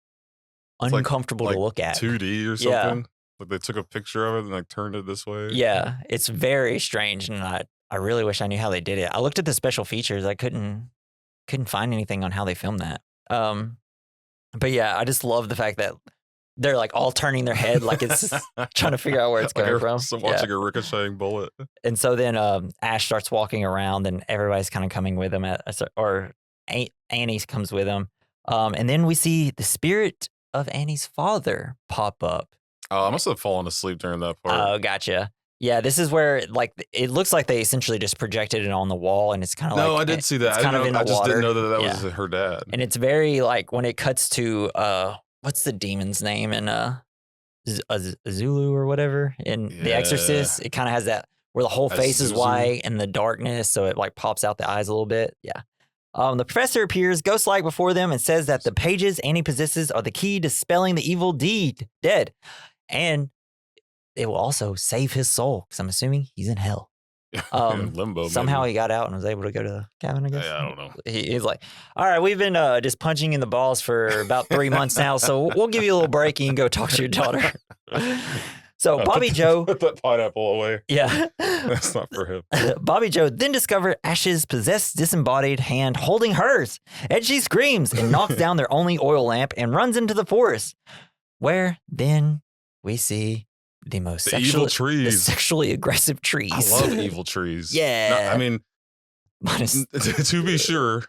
uncomfortable to look at. 2D or something. Yeah. Like they took a picture of it and like turned it this way. Yeah, it's very strange, and I really wish I knew how they did it. I looked at the special features. I couldn't find anything on how they filmed that. But yeah, I just love the fact that they're like all turning their head like it's trying to figure out where it's coming from. So watching a ricocheting bullet. And so then Ash starts walking around and everybody's kind of coming with him, or Annie comes with him. And then we see the spirit of Annie's father pop up. Oh, I must have fallen asleep during that part. Oh, gotcha. Yeah, this is where like it looks like they essentially just projected it on the wall, and it's kind of like. No, I did see that. I just didn't know that was her dad. And it's very like when it cuts to what's the demon's name in Zulu or whatever in The Exorcist. It kind of has that where the whole face is white and the darkness, so it like pops out the eyes a little bit. Yeah. The professor appears ghost-like before them and says that the pages Annie possesses are the key to spelling the evil dead. And it will also save his soul because I'm assuming he's in hell. In limbo. Somehow maybe. he got out and was able to go to the cabin, I guess. Yeah, I don't know. He's like, all right, we've been just punching in the balls for about 3 months now, so we'll give you a little break and you can go talk to your daughter. So Bobby Joe. Put that pineapple away. Yeah. That's not for him. Bobby Joe then discovered Ash's possessed disembodied hand holding hers, and she screams and knocks down their only oil lamp and runs into the forest, where then we see the most Evil trees. sexually aggressive trees. I love evil trees. Yeah. No, I mean, Minus- to be sure,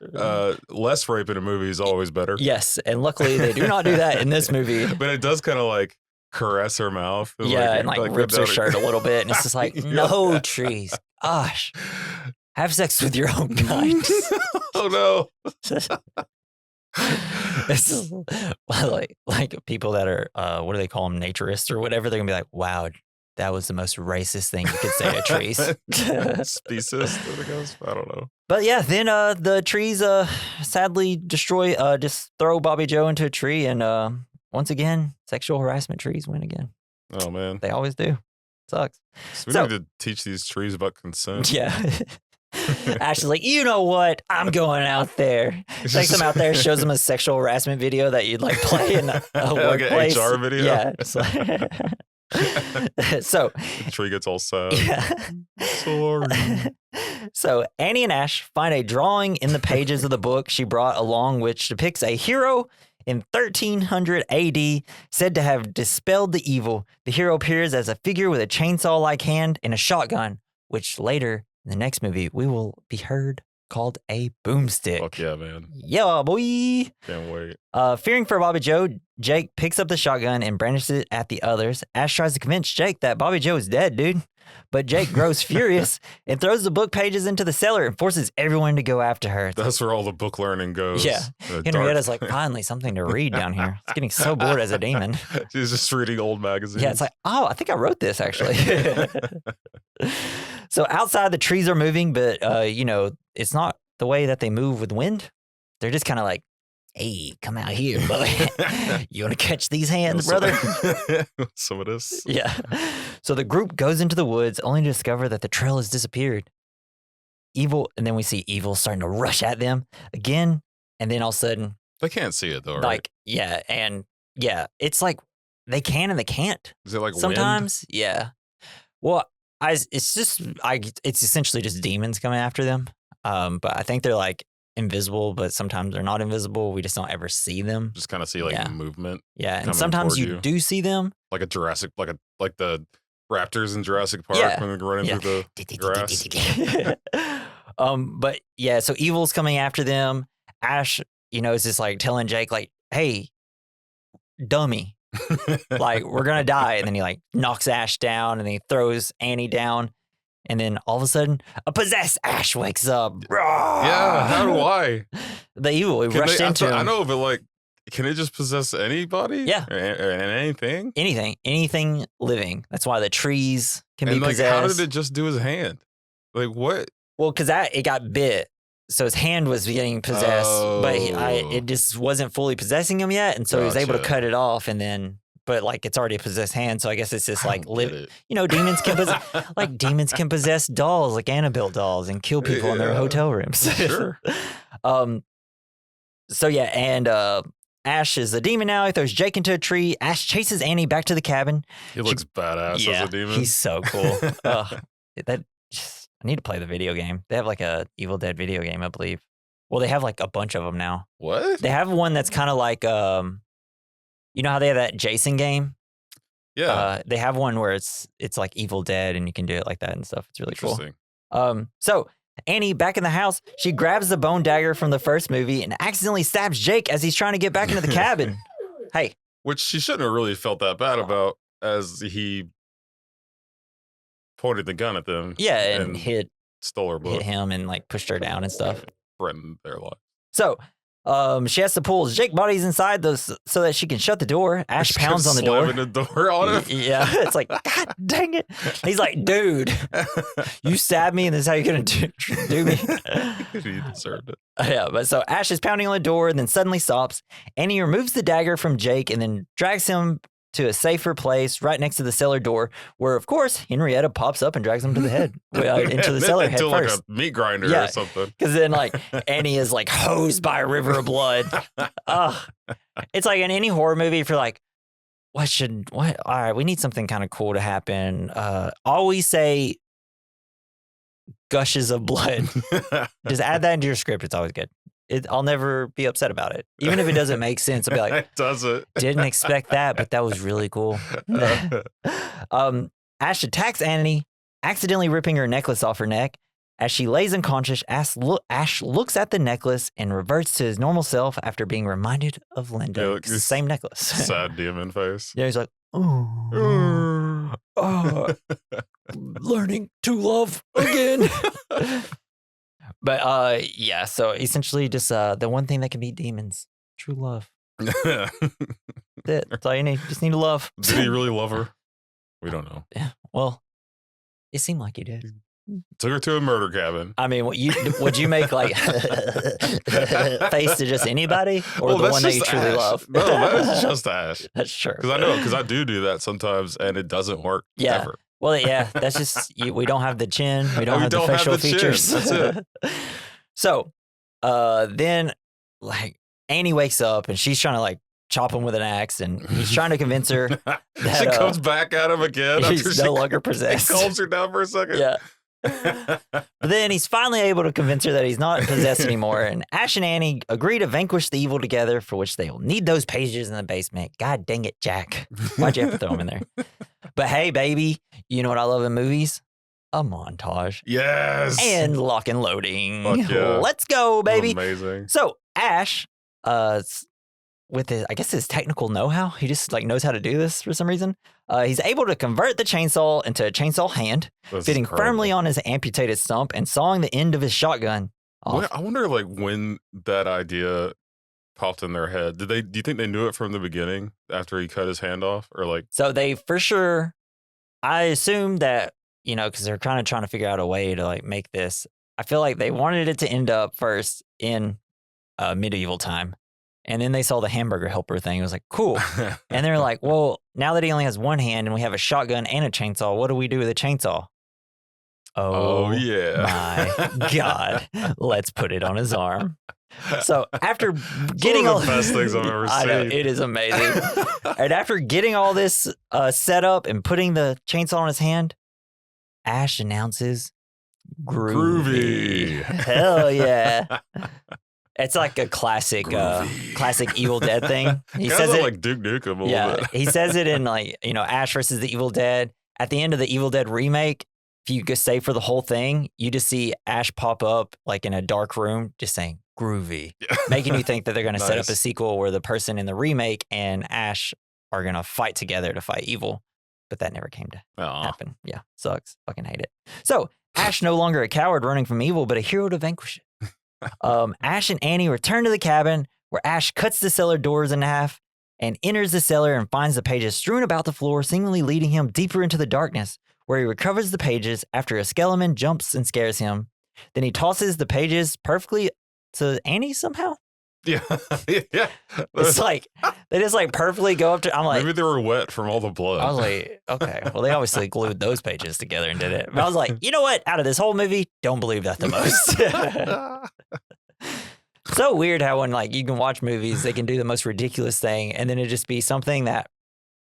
less rape in a movie is always better. Yes, and luckily they do not do that in this movie. But it does kind of like caress her mouth. Yeah, and like rips her shirt a little bit, and it's just like, no, Yeah. trees. Gosh, have sex with your own kind. Oh no. It's just, like people that are what do they call them, naturists or whatever, they're gonna be like, wow, that was the most racist thing you could say to trees. Speciesist, I guess. I don't know. But yeah, then the trees sadly just throw Bobby Joe into a tree, and once again, sexual harassment trees win again. Oh man. They always do. Sucks. So we So- need to teach these trees about consent. Yeah. Ash is like, you know what? I'm going out there. Takes him out there, shows him a sexual harassment video that you'd like play in a Like an workplace. HR video? Yeah. It's like- so, The tree gets all sad. yeah. Sorry. So Annie and Ash find a drawing in the pages of the book she brought along, which depicts a hero in 1300 AD said to have dispelled the evil. The hero appears as a figure with a chainsaw-like hand and a shotgun, which later in the next movie we will be heard called a boomstick. Fuck yeah, man. Yeah, boy. Can't wait. Fearing for Bobby Joe, Jake picks up the shotgun and brandishes it at the others. Ash tries to convince Jake that Bobby Joe is dead, dude. But Jake grows furious and throws the book pages into the cellar and forces everyone to go after her. That's where all the book learning goes. Yeah. The Henrietta's dark- like, finally, something to read down here. It's getting so bored as a demon. She's just reading old magazines. Yeah, it's like, oh, I think I wrote this actually. So outside, the trees are moving, but, it's not the way that they move with wind. They're just kind of like, hey, come out here, boy. You want to catch these hands, brother? Some of this. Yeah. So the group goes into the woods only to discover that the trail has disappeared. Evil, and then we see Evil starting to rush at them again. And then all of a sudden, They can't see it though, right? like, it's like they can and they can't. Is it like wind? Sometimes, yeah. Well, it's essentially just demons coming after them. But I think they're like invisible, but sometimes they're not invisible. We just don't ever see them. Just kind of see like Yeah. movement, Yeah, and coming sometimes toward you you. do see them. like a Jurassic, like the raptors in Jurassic Park Yeah. when they're running Yeah. through the grass. But yeah, so Evil's coming after them. Ash, is just like telling Jake, like, hey, dummy, like, we're gonna die. And then he like knocks Ash down and then he throws Annie down. And then all of a sudden, a possessed Ash wakes up. Yeah, how do I? The Evil, we Can rushed they- into him. I know, but like, can it just possess anybody? Yeah. and anything. Anything living. That's why the trees can And be like, possessed. how did it just do his hand? Like what? Well, because it got bit, so his hand was getting possessed, but Oh. it just wasn't fully possessing him yet, and so he was able to Gotcha. cut it off, and then, but like it's already a possessed hand, so I guess it's just I like don't get it. demons can demons can possess dolls, like Annabelle dolls, and kill people in their Yeah. hotel rooms. Sure. So yeah, and Ash is a demon now. He throws Jake into a tree. Ash chases Annie back to the cabin. He looks badass as a demon. He's so cool. I need to play the video game. They have like a Evil Dead video game, I believe. Well, they have like a bunch of them now. What? They have one that's kind of like, you know how they have that Jason game? Yeah. They have one where it's like Evil Dead and you can do it like that and stuff. It's really cool. Interesting. So Annie, back in the house, she grabs the bone dagger from the first movie and accidentally stabs Jake as he's trying to get back into the cabin. Hey. Which she shouldn't have really felt that bad about, as he pointed the gun at them. Yeah, and stole her book, hit him and like pushed her down and stuff. threatened their life. So she has to pull Jake bodies inside so that she can shut the door. Ash Just pounds on the door. slamming the door on him. Yeah, it's like, God dang it. He's like, dude, you stabbed me and this is how you're going to do me. He deserved it. Yeah, but so Ash is pounding on the door and then suddenly stops. Annie removes the dagger from Jake and then drags him to a safer place right next to the cellar door, where, of course, Henrietta pops up and drags him to the head, into the cellar head like first. a meat grinder or something. Because then, like, Annie is, like, hosed by a river of blood. It's like in any horror movie, if you're like, all right, we need something kind of cool to happen. Always say gushes of blood. Just add that into your script. It's always good. I'll never be upset about it. Even if it doesn't make sense, I'll be like, it doesn't. Didn't expect that, but that was really cool. Ash attacks Annie, accidentally ripping her necklace off her neck. As she lays unconscious, Ash looks at the necklace and reverts to his normal self after being reminded of Linda. Yeah, Same necklace. Sad demon face. Yeah, he's like, learning to love again. But yeah, so essentially just the one thing that can beat demons, true love. That's all you need. Just need to love. Did he really love her? We don't know. Yeah. Well, it seemed like he did. Took her to a murder cabin. I mean, would you make like face to just anybody, or the one that you truly Ash. love? No, that's just Ash. That's true. Because I do that sometimes, and it doesn't work. Yeah. Ever. Well, yeah, that's just we don't have the chin. We don't have the facial features. That's it. So, then like Annie wakes up and she's trying to like chop him with an axe, and he's trying to convince her that she comes back at him again. He's no longer possessed. He calms her down for a second. Yeah. But then he's finally able to convince her that he's not possessed anymore, and Ash and Annie agree to vanquish the evil together, for which they will need those pages in the basement. God dang it, Jack. Why'd you have to throw them in there? But hey, baby, you know what I love in movies? A montage. Yes. And lock and loading. Fuck yeah. Let's go, baby. Amazing. So Ash, with his technical know-how, he just like knows how to do this for some reason. He's able to convert the chainsaw into a chainsaw hand, fitting firmly on his amputated stump and sawing the end of his shotgun off. I wonder, like, when that idea popped in their head. Do you think they knew it from the beginning after he cut his hand off, or like? So they for sure. I assume that because they're kind of trying to figure out a way to like make this. I feel like they wanted it to end up first in medieval time. And then they saw the hamburger helper thing. It was like, cool. And they're like, well, now that he only has one hand and we have a shotgun and a chainsaw, what do we do with a chainsaw? Oh yeah. My God. Let's put it on his arm. So after getting all the best things I've ever seen. I know, it is amazing. And after getting all this set up and putting the chainsaw on his hand, Ash announces groovy. Hell yeah. It's like a classic Evil Dead thing. He says it like Duke Nukem a little bit. He says it in like, Ash versus the Evil Dead. At the end of the Evil Dead remake, if you could stay for the whole thing, you just see Ash pop up like in a dark room just saying groovy, making you think that they're going to set up a sequel where the person in the remake and Ash are going to fight together to fight evil. But that never came to happen. Yeah, sucks. Fucking hate it. So Ash no longer a coward running from evil, but a hero to vanquish it. Ash and Annie return to the cabin, where Ash cuts the cellar doors in half and enters the cellar and finds the pages strewn about the floor, seemingly leading him deeper into the darkness, where he recovers the pages after a skeleton jumps and scares him. Then he tosses the pages perfectly to Annie somehow. Yeah. It's like they just like perfectly go up to. I'm like, maybe they were wet from all the blood. I was like, okay, well they obviously glued those pages together and did it. But I was like, you know what? Out of this whole movie, don't believe that the most. So weird how when like you can watch movies, they can do the most ridiculous thing, and then it just be something that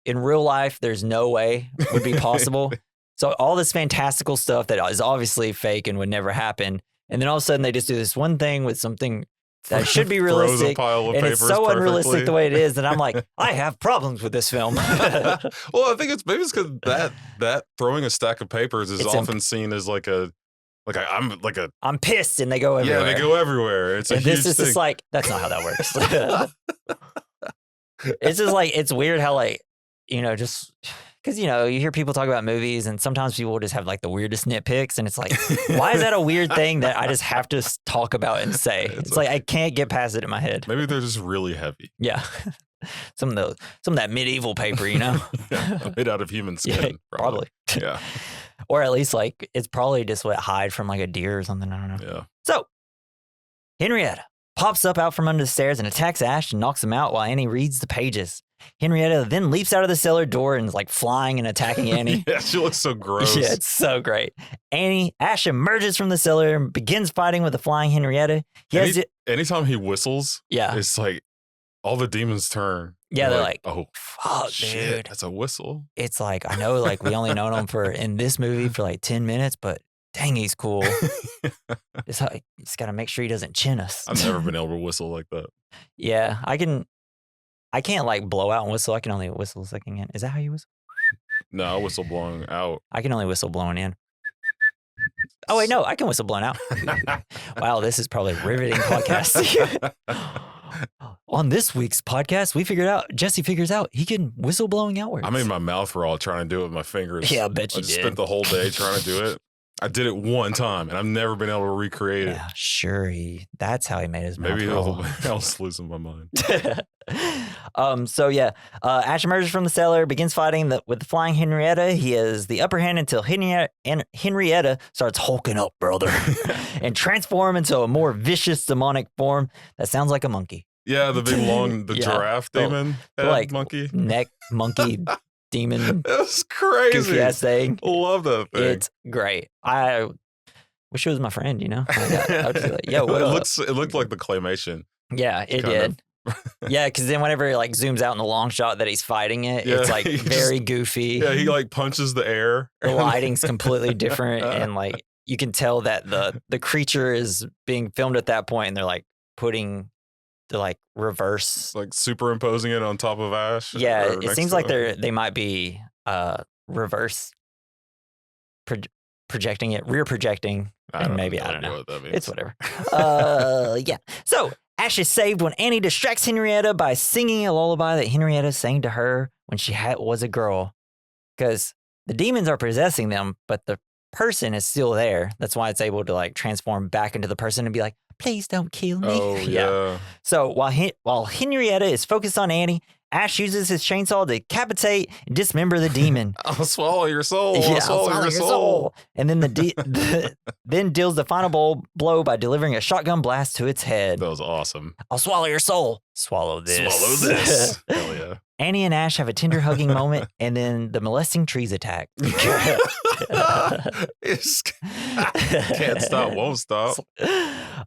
in real life there's no way would be possible. So all this fantastical stuff that is obviously fake and would never happen, and then all of a sudden they just do this one thing with something that should be realistic, and it's so unrealistic the way it is that I'm like, I have problems with this film. Well, I think it's because that throwing a stack of papers is often seen as I'm pissed, and they go everywhere. Yeah, they go everywhere. It's a huge this is thing. just like, that's not how that works. It's just like, it's weird how like, just because, you hear people talk about movies, and sometimes people will just have like the weirdest nitpicks, and it's like, why is that a weird thing that I just have to talk about and say? It's like I can't get past it in my head. Maybe they're just really heavy. Yeah. Some of that medieval paper, Yeah, made out of human skin. Yeah, probably. Yeah. Or at least like it's probably just what hide from like a deer or something. I don't know. Yeah. So Henrietta pops up out from under the stairs and attacks Ash and knocks him out while Annie reads the pages. Henrietta then leaps out of the cellar door and is like flying and attacking Annie. Yeah, she looks so gross. Yeah, it's so great. Ash emerges from the cellar and begins fighting with the flying Henrietta. Anytime he whistles, Yeah. it's like all the demons turn. Yeah, they're like, oh, fuck, shit, dude. that's a whistle. It's like, I know, like, we only known him in this movie for like 10 minutes, but dang, he's cool. It's like, you just got to make sure he doesn't chin us. I've never been able to whistle like that. Yeah, I can't like blow out and whistle. I can only whistle sucking in. Is that how you whistle? No, I whistle blowing out. I can only whistle blowing in. Oh, wait, no, I can whistle blowing out. Wow, this is probably a riveting podcast. On this week's podcast, Jesse figures out he can whistle blowing outwards. I made my mouth raw trying to do it with my fingers. Yeah, I bet you did. Spent the whole day trying to do it. I did it one time, and I've never been able to recreate it. Yeah, sure. That's how he made his mouth Maybe roll. I was losing my mind. Ash emerges from the cellar, begins fighting with the flying Henrietta. He has the upper hand until Henrietta starts hulking up, brother, and transform into a more vicious demonic form that sounds like a monkey. Yeah, the big long, giraffe demon, like monkey, neck monkey demon. That's crazy. Goofy ass thing. Love that thing. It's great. I wish it was my friend. I would just be like, yo, what up? It looked like the claymation. Yeah, it did. Yeah, because then whenever it like zooms out in the long shot that he's fighting it, it's like very goofy. Yeah, he like punches the air. The lighting's completely different, and like you can tell that the creature is being filmed at that point, and they're like putting the like reverse, like superimposing it on top of Ash. Yeah, it seems like they might be reverse projecting it, rear projecting, and maybe I don't know what that means. It's whatever. Yeah. So Ash is saved when Annie distracts Henrietta by singing a lullaby that Henrietta sang to her when she was a girl, because the demons are possessing them, but the person is still there. That's why it's able to like transform back into the person and be like, please don't kill me. Oh, yeah. So while Henrietta is focused on Annie, Ash uses his chainsaw to decapitate and dismember the demon. I'll swallow your soul. Yeah, I'll swallow your soul. And then then deals the final blow by delivering a shotgun blast to its head. That was awesome. I'll swallow your soul. Swallow this. Swallow this. Hell yeah. Annie and Ash have a tender hugging moment, and then the molesting trees attack. Can't stop, won't stop.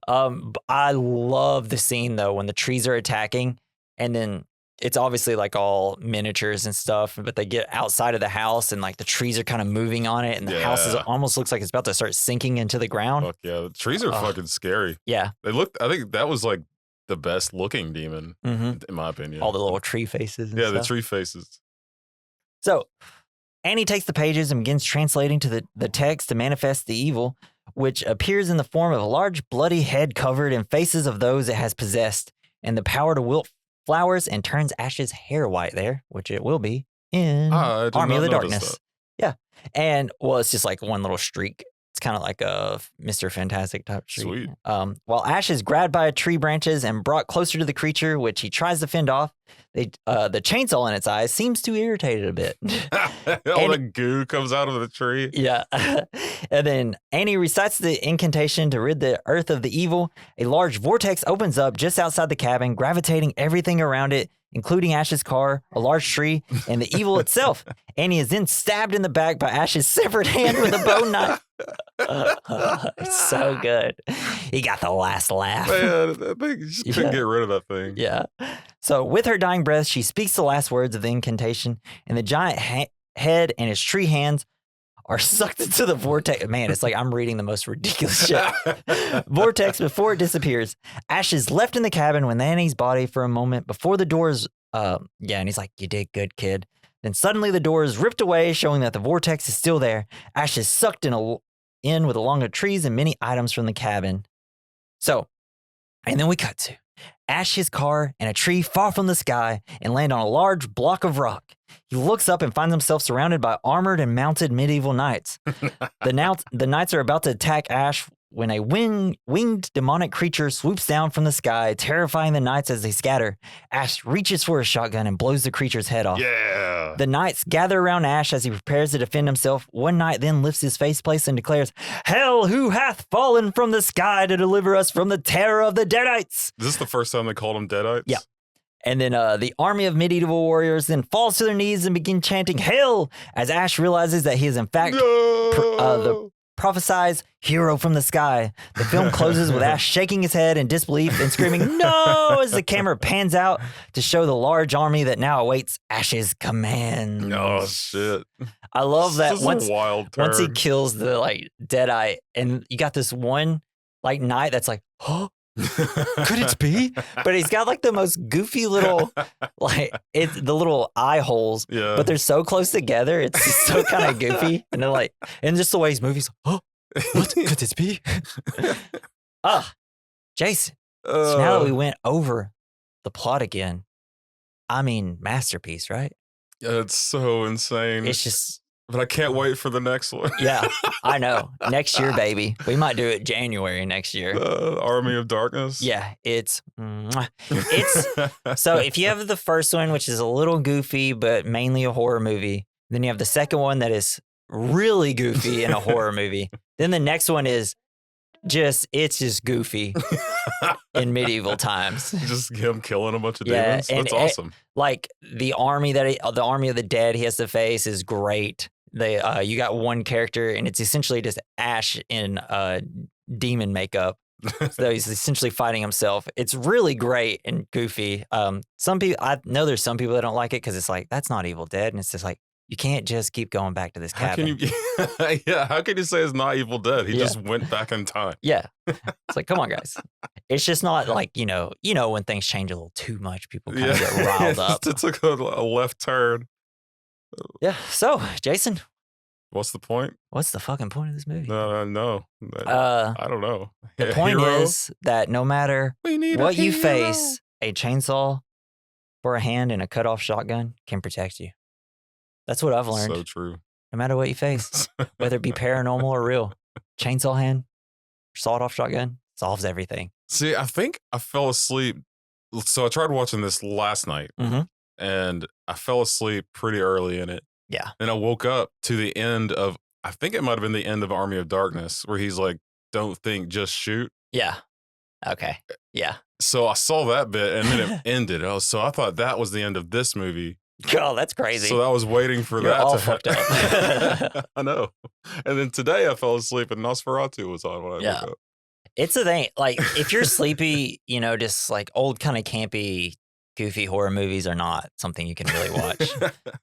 I love the scene though when the trees are attacking, and then it's obviously like all miniatures and stuff, but they get outside of the house and like the trees are kind of moving on it, and the house almost looks like it's about to start sinking into the ground. Fuck yeah, the trees are fucking scary. Yeah, I think that was like the best looking demon, in my opinion. All the little tree faces. And stuff. The tree faces. So Annie takes the pages and begins translating to the text to manifest the evil, which appears in the form of a large bloody head covered in faces of those it has possessed, and the power to wilt flowers and turns Ash's hair white there, which it will be in Army of the Darkness. That. Yeah. And well, it's just like one little streak. It's kind of like a Mr. Fantastic type streak. Sweet. While Ash is grabbed by tree branches and brought closer to the creature, which he tries to fend off, the chainsaw in its eyes seems to irritate it a bit. All the goo comes out of the tree. Yeah. And then Annie recites the incantation to rid the earth of the evil. A large vortex opens up just outside the cabin, gravitating everything around it, including Ash's car, a large tree, and the evil itself. Annie is then stabbed in the back by Ash's severed hand with a bone knife. It's so good. He got the last laugh. Man, that thing, you just couldn't get rid of that thing. Yeah. So with her dying breath, she speaks the last words of the incantation, and the giant head and his tree hands are sucked into the vortex. Man, it's like I'm reading the most ridiculous shit. Vortex before it disappears. Ash is left in the cabin with Annie's body for a moment before the doors. And he's like, "You did good, kid." Then suddenly the door is ripped away, showing that the vortex is still there. Ash is sucked in with along the trees and many items from the cabin. So, and then we cut to Ash's car and a tree fall from the sky and land on a large block of rock. He looks up and finds himself surrounded by armored and mounted medieval knights. The knights are about to attack Ash when a winged demonic creature swoops down from the sky, terrifying the knights as they scatter. Ash reaches for a shotgun and blows the creature's head off. Yeah. The knights gather around Ash as he prepares to defend himself. One knight then lifts his faceplate and declares, "Hell, who hath fallen from the sky to deliver us from the terror of the Deadites?" Is this the first time they called them Deadites? Yeah. And then the army of medieval warriors then falls to their knees and begin chanting "Hail!" as Ash realizes that he is in fact the prophesied hero from the sky. The film closes with Ash shaking his head in disbelief and screaming "No!" as the camera pans out to show the large army that now awaits Ash's command. Oh shit! I love that once he turn. kills the like Deadeye, and you got this one like knight that's like, "Oh, could it be?" But he's got like the most goofy little like it's the little eye holes, Yeah. but they're so close together. It's so kind of goofy, and they're like, and just the way he's moving, he's like, "Oh, what could it be?" Jason. So now that we went over the plot again, I mean, masterpiece, right? It's so insane. It's just, but I can't wait for the next one. yeah, I know. Next year, baby. We might do it January next year. Army of Darkness. Yeah, it's so if you have the first one, which is a little goofy, but mainly a horror movie, then you have the second one that is really goofy and a horror movie. Then the next one is it's just goofy in medieval times. Just him killing a bunch of Yeah, demons. and That's awesome. Like the army of the dead he has to face is great. You got one character and it's essentially just Ash in demon makeup. So he's essentially fighting himself. It's really great and goofy. Some people, I know there's some people that don't like it because it's like, that's not Evil Dead. And it's just like, you can't just keep going back to this cabin. How can you say it's not Evil Dead? He just went back in time. Yeah. It's like, come on, guys. It's just not like, you know, when things change a little too much, people kind of get riled up. It took a left turn. Yeah. So, Jason, What's the point? what's the fucking point of this movie? No. I don't know. The point is that no matter we need what you face, a chainsaw for a hand and a cut-off shotgun can protect you. That's what I've learned. So true. No matter what you face, whether it be paranormal or real, chainsaw hand, sawed-off shotgun solves everything. See, I think I fell asleep. So I tried watching this last night, and I fell asleep pretty early in it. Yeah. And I woke up to the end of, I think it might have been the end of Army of Darkness, where he's like, "Don't think, just shoot." Yeah. Okay. Yeah. So I saw that bit, and then it ended. So I thought that was the end of this movie. Oh, that's crazy. So I was waiting for You're that all to fucked happen. I know. And then today I fell asleep and Nosferatu was on when I woke up. It's the thing. Like, if you're sleepy, you know, just like old kind of campy, goofy horror movies are not something you can really watch.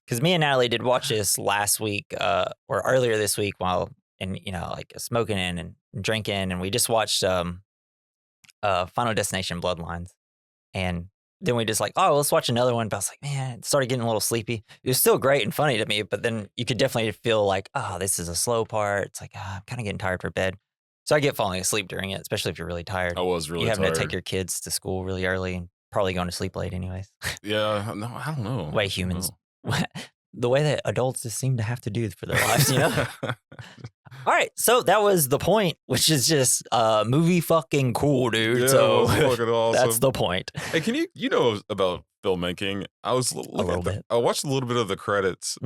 Because me and Natalie did watch this last week or earlier this week while, and you know, like smoking in and drinking. And we just watched Final Destination Bloodlines. And then we just like, oh, let's watch another one. But I was like, man, it started getting a little sleepy. It was still great and funny to me, but then you could definitely feel like, oh, this is a slow part. It's like, I'm kind of getting tired for bed. So I get falling asleep during it, especially if you're really tired. I was really you tired. having to take your kids to school really early and probably going to sleep late anyways. Yeah, no, I don't know. Way humans, the way that adults just seem to have to do for their lives, you know? All right, so that was the point, which is just movie fucking cool, dude. Yeah, so it was fucking awesome. That's the point. Hey, can you know about filmmaking? I was I watched a little bit of the credits,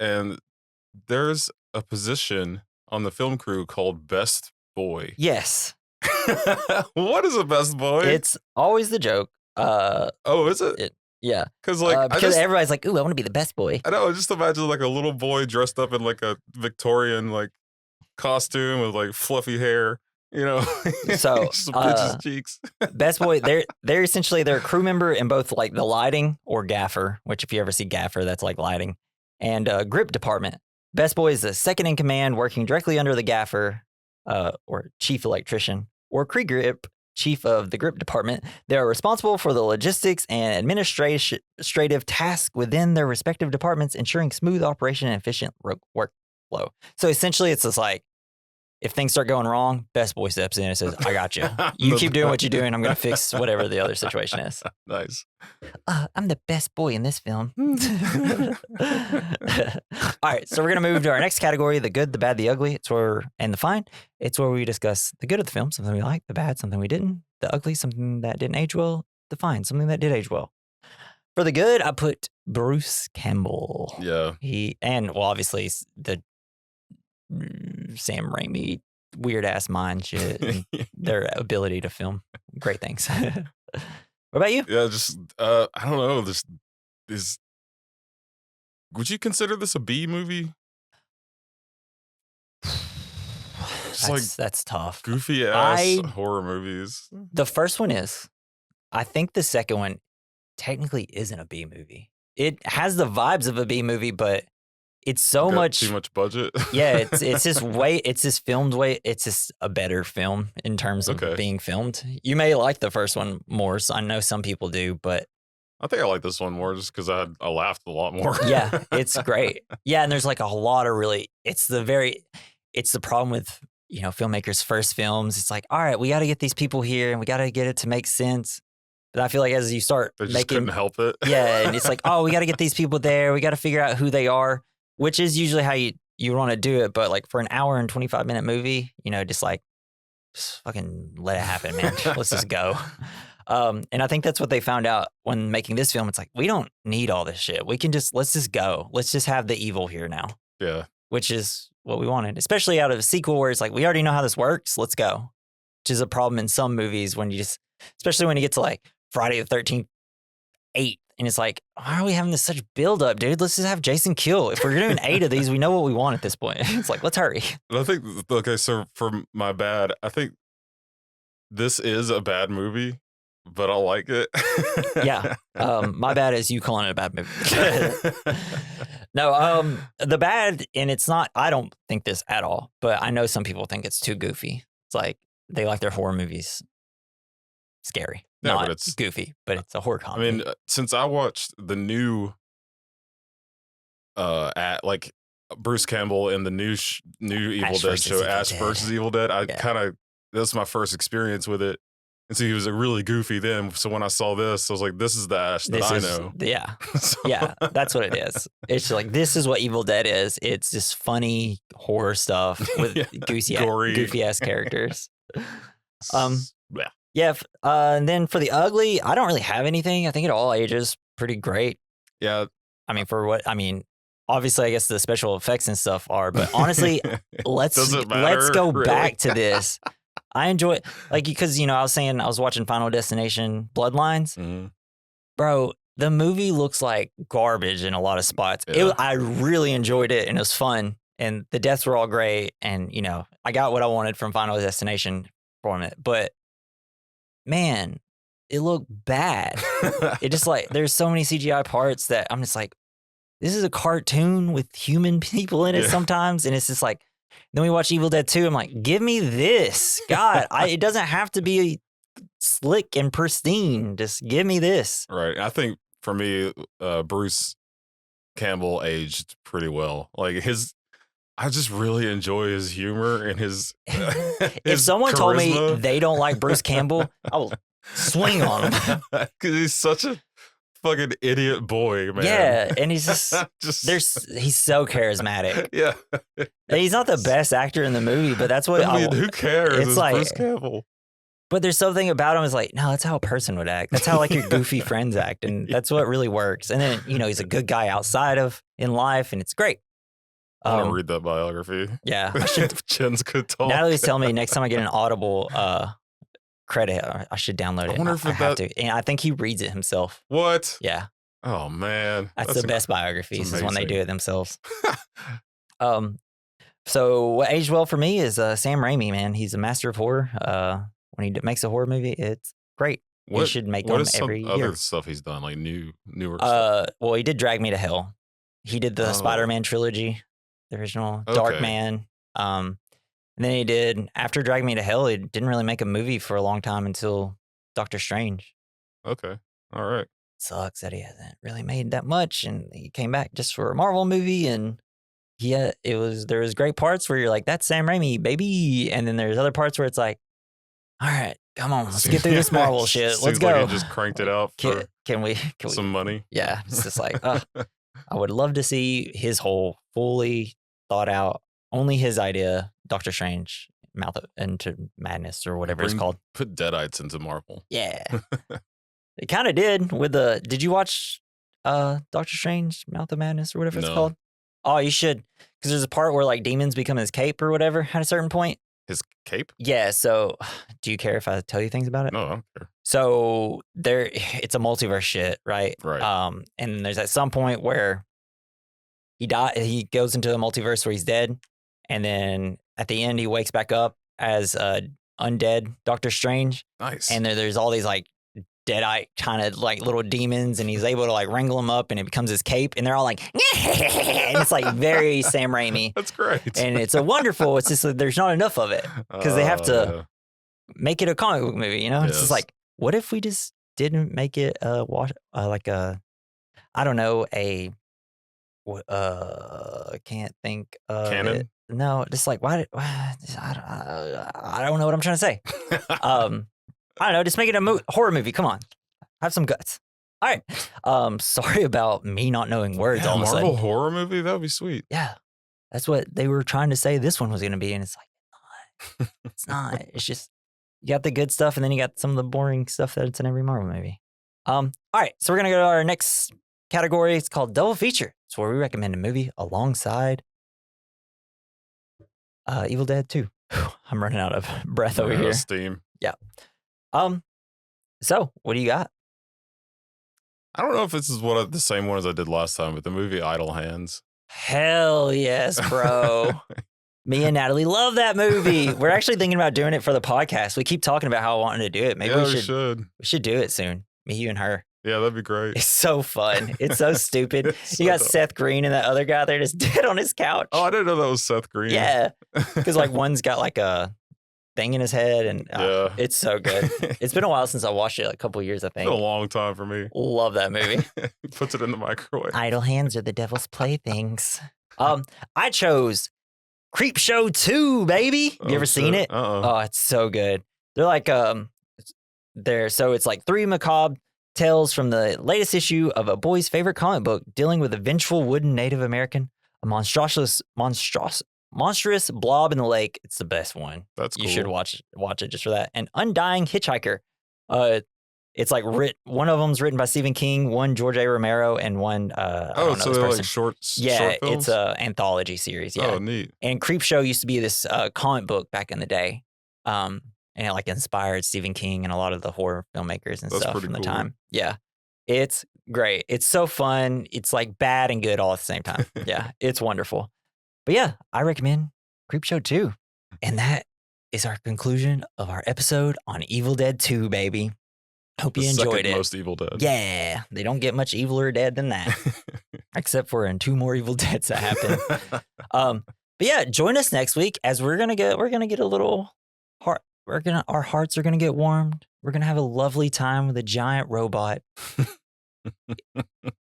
and there's a position on the film crew called best boy. Yes. What is a best boy? It's always the joke. Is it? Yeah. Because like everybody's like, ooh, I want to be the best boy. I know. Just imagine like a little boy dressed up in like a Victorian like costume with like fluffy hair. You know, so just pinch his cheeks. Best boy, they're essentially a crew member in both like the lighting or gaffer, which if you ever see gaffer, that's like lighting, and grip department. Best boy is the second in command, working directly under the gaffer or chief electrician, or grip, chief of the grip department. They are responsible for the logistics and administrative tasks within their respective departments, ensuring smooth operation and efficient workflow. So essentially, it's just like, if things start going wrong, best boy steps in and says, I got you. You keep doing what you're doing. I'm going to fix whatever the other situation is. Nice. I'm the best boy in this film. All right. So we're going to move to our next category, the good, the bad, the ugly. And the fine. It's where we discuss the good of the film, something we like, the bad, something we didn't, the ugly, something that didn't age well, the fine, something that did age well. For the good, I put Bruce Campbell. Yeah. Obviously the Sam Raimi weird ass mind shit and their ability to film great things. What about you? Yeah, just I don't know. This is. Would you consider this a B movie? That's tough. Goofy ass horror movies. The first one is. I think the second one technically isn't a B movie. It has the vibes of a B movie, but it's so much too much budget. Yeah, it's just filmed way. It's just a better film in terms of being filmed. You may like the first one more. So I know some people do, but I think I like this one more just because I laughed a lot more. Yeah, it's great. Yeah, and there's like a lot of really. It's the problem with filmmakers' first films. It's like, all right, we got to get these people here, and we got to get it to make sense. But I feel like as you start they just couldn't help it. Yeah, and it's like, oh, we got to get these people there. We got to figure out who they are, which is usually how you want to do it. But like for an hour and 25-minute movie, just fucking let it happen, man. Let's just go. And I think that's what they found out when making this film. It's like, we don't need all this shit. Let's just go. Let's just have the evil here now. Yeah. Which is what we wanted, especially out of a sequel where it's like, we already know how this works. Let's go. Which is a problem in some movies when especially when you get to like Friday the 13th, 8. And it's like, why are we having this such build up, dude? Let's just have Jason kill. If we're doing 8 of these, we know what we want at this point. It's like, let's hurry. I think, so for my bad, I think this is a bad movie, but I like it. Yeah. My bad is you calling it a bad movie. No, the bad, and it's not, I don't think this at all, but I know some people think it's too goofy. It's like, they like their horror movies scary. Yeah, not but it's goofy, but it's a horror comedy. I mean, since I watched the new, at like Bruce Campbell in the new Evil Dead show, Ash vs. Evil Dead, that's my first experience with it. And so he was really goofy then. So when I saw this, I was like, this is the Ash that I know. Yeah. Yeah, that's what it is. It's like, this is what Evil Dead is. It's just funny horror stuff with goofy ass characters. Yeah. Yeah. And then for the ugly, I don't really have anything. I think it all ages pretty great. Yeah. Obviously, I guess the special effects and stuff are, but honestly, let's go really? back to this. I enjoy it, because I was saying I was watching Final Destination Bloodlines. Mm-hmm. Bro, the movie looks like garbage in a lot of spots. Yeah. I really enjoyed it, and it was fun, and the deaths were all great, and I got what I wanted from Final Destination from it. But man, it looked bad. It just there's so many CGI parts that I'm just like, this is a cartoon with human people in it sometimes, and it's just like. Then we watch Evil Dead 2. I'm like, give me this. God, it doesn't have to be slick and pristine. Just give me this. Right. I think for me, Bruce Campbell aged pretty well. Like I just really enjoy his humor and his if someone charisma. Told me they don't like Bruce Campbell, I will swing on him. Because he's such a fucking idiot boy, man. Yeah, and he's he's so charismatic. Yeah. He's not the best actor in the movie, but that's what who cares? It's like Bruce Campbell. But there's something about him is like, no, that's how a person would act. That's how your goofy friends act, and that's what really works. And then he's a good guy outside of in life, and it's great. I want to read that biography. Yeah, I should. Chin's could talk. Natalie's telling me next time I get an Audible credit, I should download it. I wonder if I have to. And I think he reads it himself. What? Yeah. Oh man, that's the best biographies is when they do it themselves. So what aged well for me is Sam Raimi. Man, he's a master of horror. When he makes a horror movie, it's great. He should make them every year. Other stuff he's done, like newer stuff? Well, he did Drag Me to Hell. He did the Spider-Man trilogy, the original Dark Man. And then he did, after Drag Me to Hell, he didn't really make a movie for a long time until Doctor Strange. Okay. All right. Sucks that he hasn't really made that much. And he came back just for a Marvel movie. And there was great parts where you're like, that's Sam Raimi, baby. And then there's other parts where it's like, all right, come on, let's get through this Marvel shit. Let's go. Like he just cranked it out for can we some money. Yeah. It's just like, I would love to see his whole fully thought out, only his idea, Doctor Strange, Mouth into Madness or whatever it's called. Put Deadites into Marvel. Yeah. It kind of did with did you watch Doctor Strange, Mouth of Madness or whatever it's called? Oh, you should. Because there's a part where like demons become his cape or whatever at a certain point. His cape? Yeah. So do you care if I tell you things about it? No, I don't care. So it's a multiverse shit, right? Right. And there's at some point where he goes into a multiverse where he's dead, and then at the end he wakes back up as undead Doctor Strange. Nice. And there's all these like deadite kind of like little demons, and he's able to like wrangle them up, and it becomes his cape, and they're all like, and it's like very Sam Raimi. That's great. And it's a wonderful. It's just that there's not enough of it because they have to make it a comic book movie. You know, it's just like, what if we just didn't make it like a, I don't know, can't think of canon. It. No, just like why I don't know what I'm trying to say. I don't know. Just make it a horror movie. Come on, have some guts. All right. Sorry about me not knowing words. Yeah, all of a Marvel sudden. horror movie. That would be sweet. Yeah, that's what they were trying to say. This one was going to be, and it's like, it's not. It's just you got the good stuff, and then you got some of the boring stuff that's in every Marvel movie. All right. So we're gonna go to our next category. It's called Double Feature. It's where we recommend a movie alongside Evil Dead 2. I'm running out of breath over here. Steam. Yeah. So what do you got? I don't know if this is the same one as I did last time, but the movie Idle Hands. Hell yes, bro. Me and Natalie love that movie. We're actually thinking about doing it for the podcast. We keep talking about how I wanted to do it. Maybe we should do it soon. Me, you, and her. Yeah, that'd be great. It's so fun. It's so stupid. It's you got so dumb. Seth Green and that other guy there just dead on his couch. Oh, I didn't know that was Seth Green. Yeah. Because like one's got like a thing in his head, and it's so good. It's been a while since I watched it, like a couple of years, I think. It's been a long time for me. Love that movie. Puts it in the microwave. Idle hands are the devil's playthings. I chose Creepshow 2, baby. You ever seen it? Oh, it's so good. They're like it's like 3 macabre tales from the latest issue of a boy's favorite comic book dealing with a vengeful wooden Native American, a monstrous blob in the lake. It's the best one. That's cool. You should watch it just for that. An undying hitchhiker. It's like one of them's written by Stephen King, one George A. Romero, and one so they're like short films? It's an anthology series. Yeah. Oh, neat. And Creepshow used to be this comic book back in the day. And it like inspired Stephen King and a lot of the horror filmmakers and stuff from the time. Yeah. It's great. It's so fun. It's like bad and good all at the same time. Yeah. It's wonderful. But yeah, I recommend Creepshow 2. And that is our conclusion of our episode on Evil Dead 2, baby. Hope you enjoyed it. Most Evil Dead. Yeah. They don't get much eviler dead than that. Except for in 2 more Evil Deads that happen. But yeah, join us next week as we're gonna get a little heart. Our hearts are gonna get warmed. We're gonna have a lovely time with a giant robot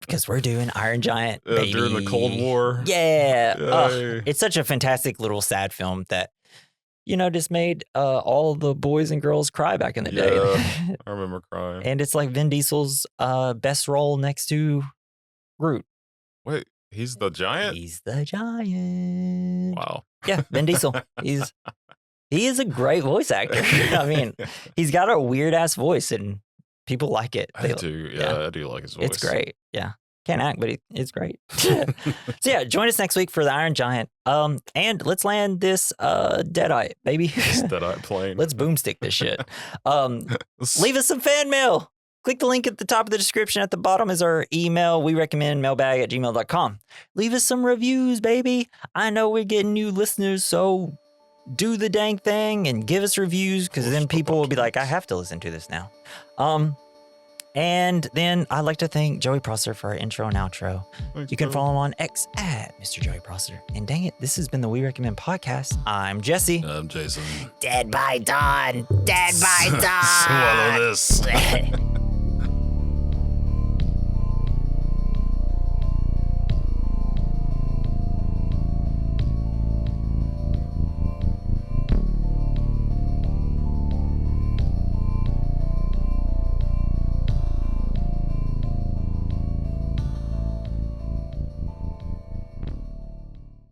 because we're doing Iron Giant, baby. During the Cold War. Yeah, it's such a fantastic little sad film that just made all the boys and girls cry back in the day. Yeah, I remember crying. And it's like Vin Diesel's best role next to Groot. Wait, he's the giant? He's the giant. Wow. Yeah, Vin Diesel. He is a great voice actor. I mean, he's got a weird ass voice and people like it. I do like his voice. It's great. Yeah. Can't act, but it's great. So yeah, join us next week for the Iron Giant. And let's land this Deadite, baby. This Deadite plane. Let's boomstick this shit. Leave us some fan mail. Click the link at the top of the description. At the bottom is our email. We recommend mailbag@gmail.com. Leave us some reviews, baby. I know we're getting new listeners, so do the dang thing and give us reviews, because then people will be like, I have to listen to this now. And then I'd like to thank Joey Prosser for our intro and outro. Thanks, you can follow him on X at Mr. Joey Prosser. And dang it, this has been the We Recommend podcast. I'm Jesse. I'm Jason. Dead by Dawn. Dead by Dawn. Swallow this.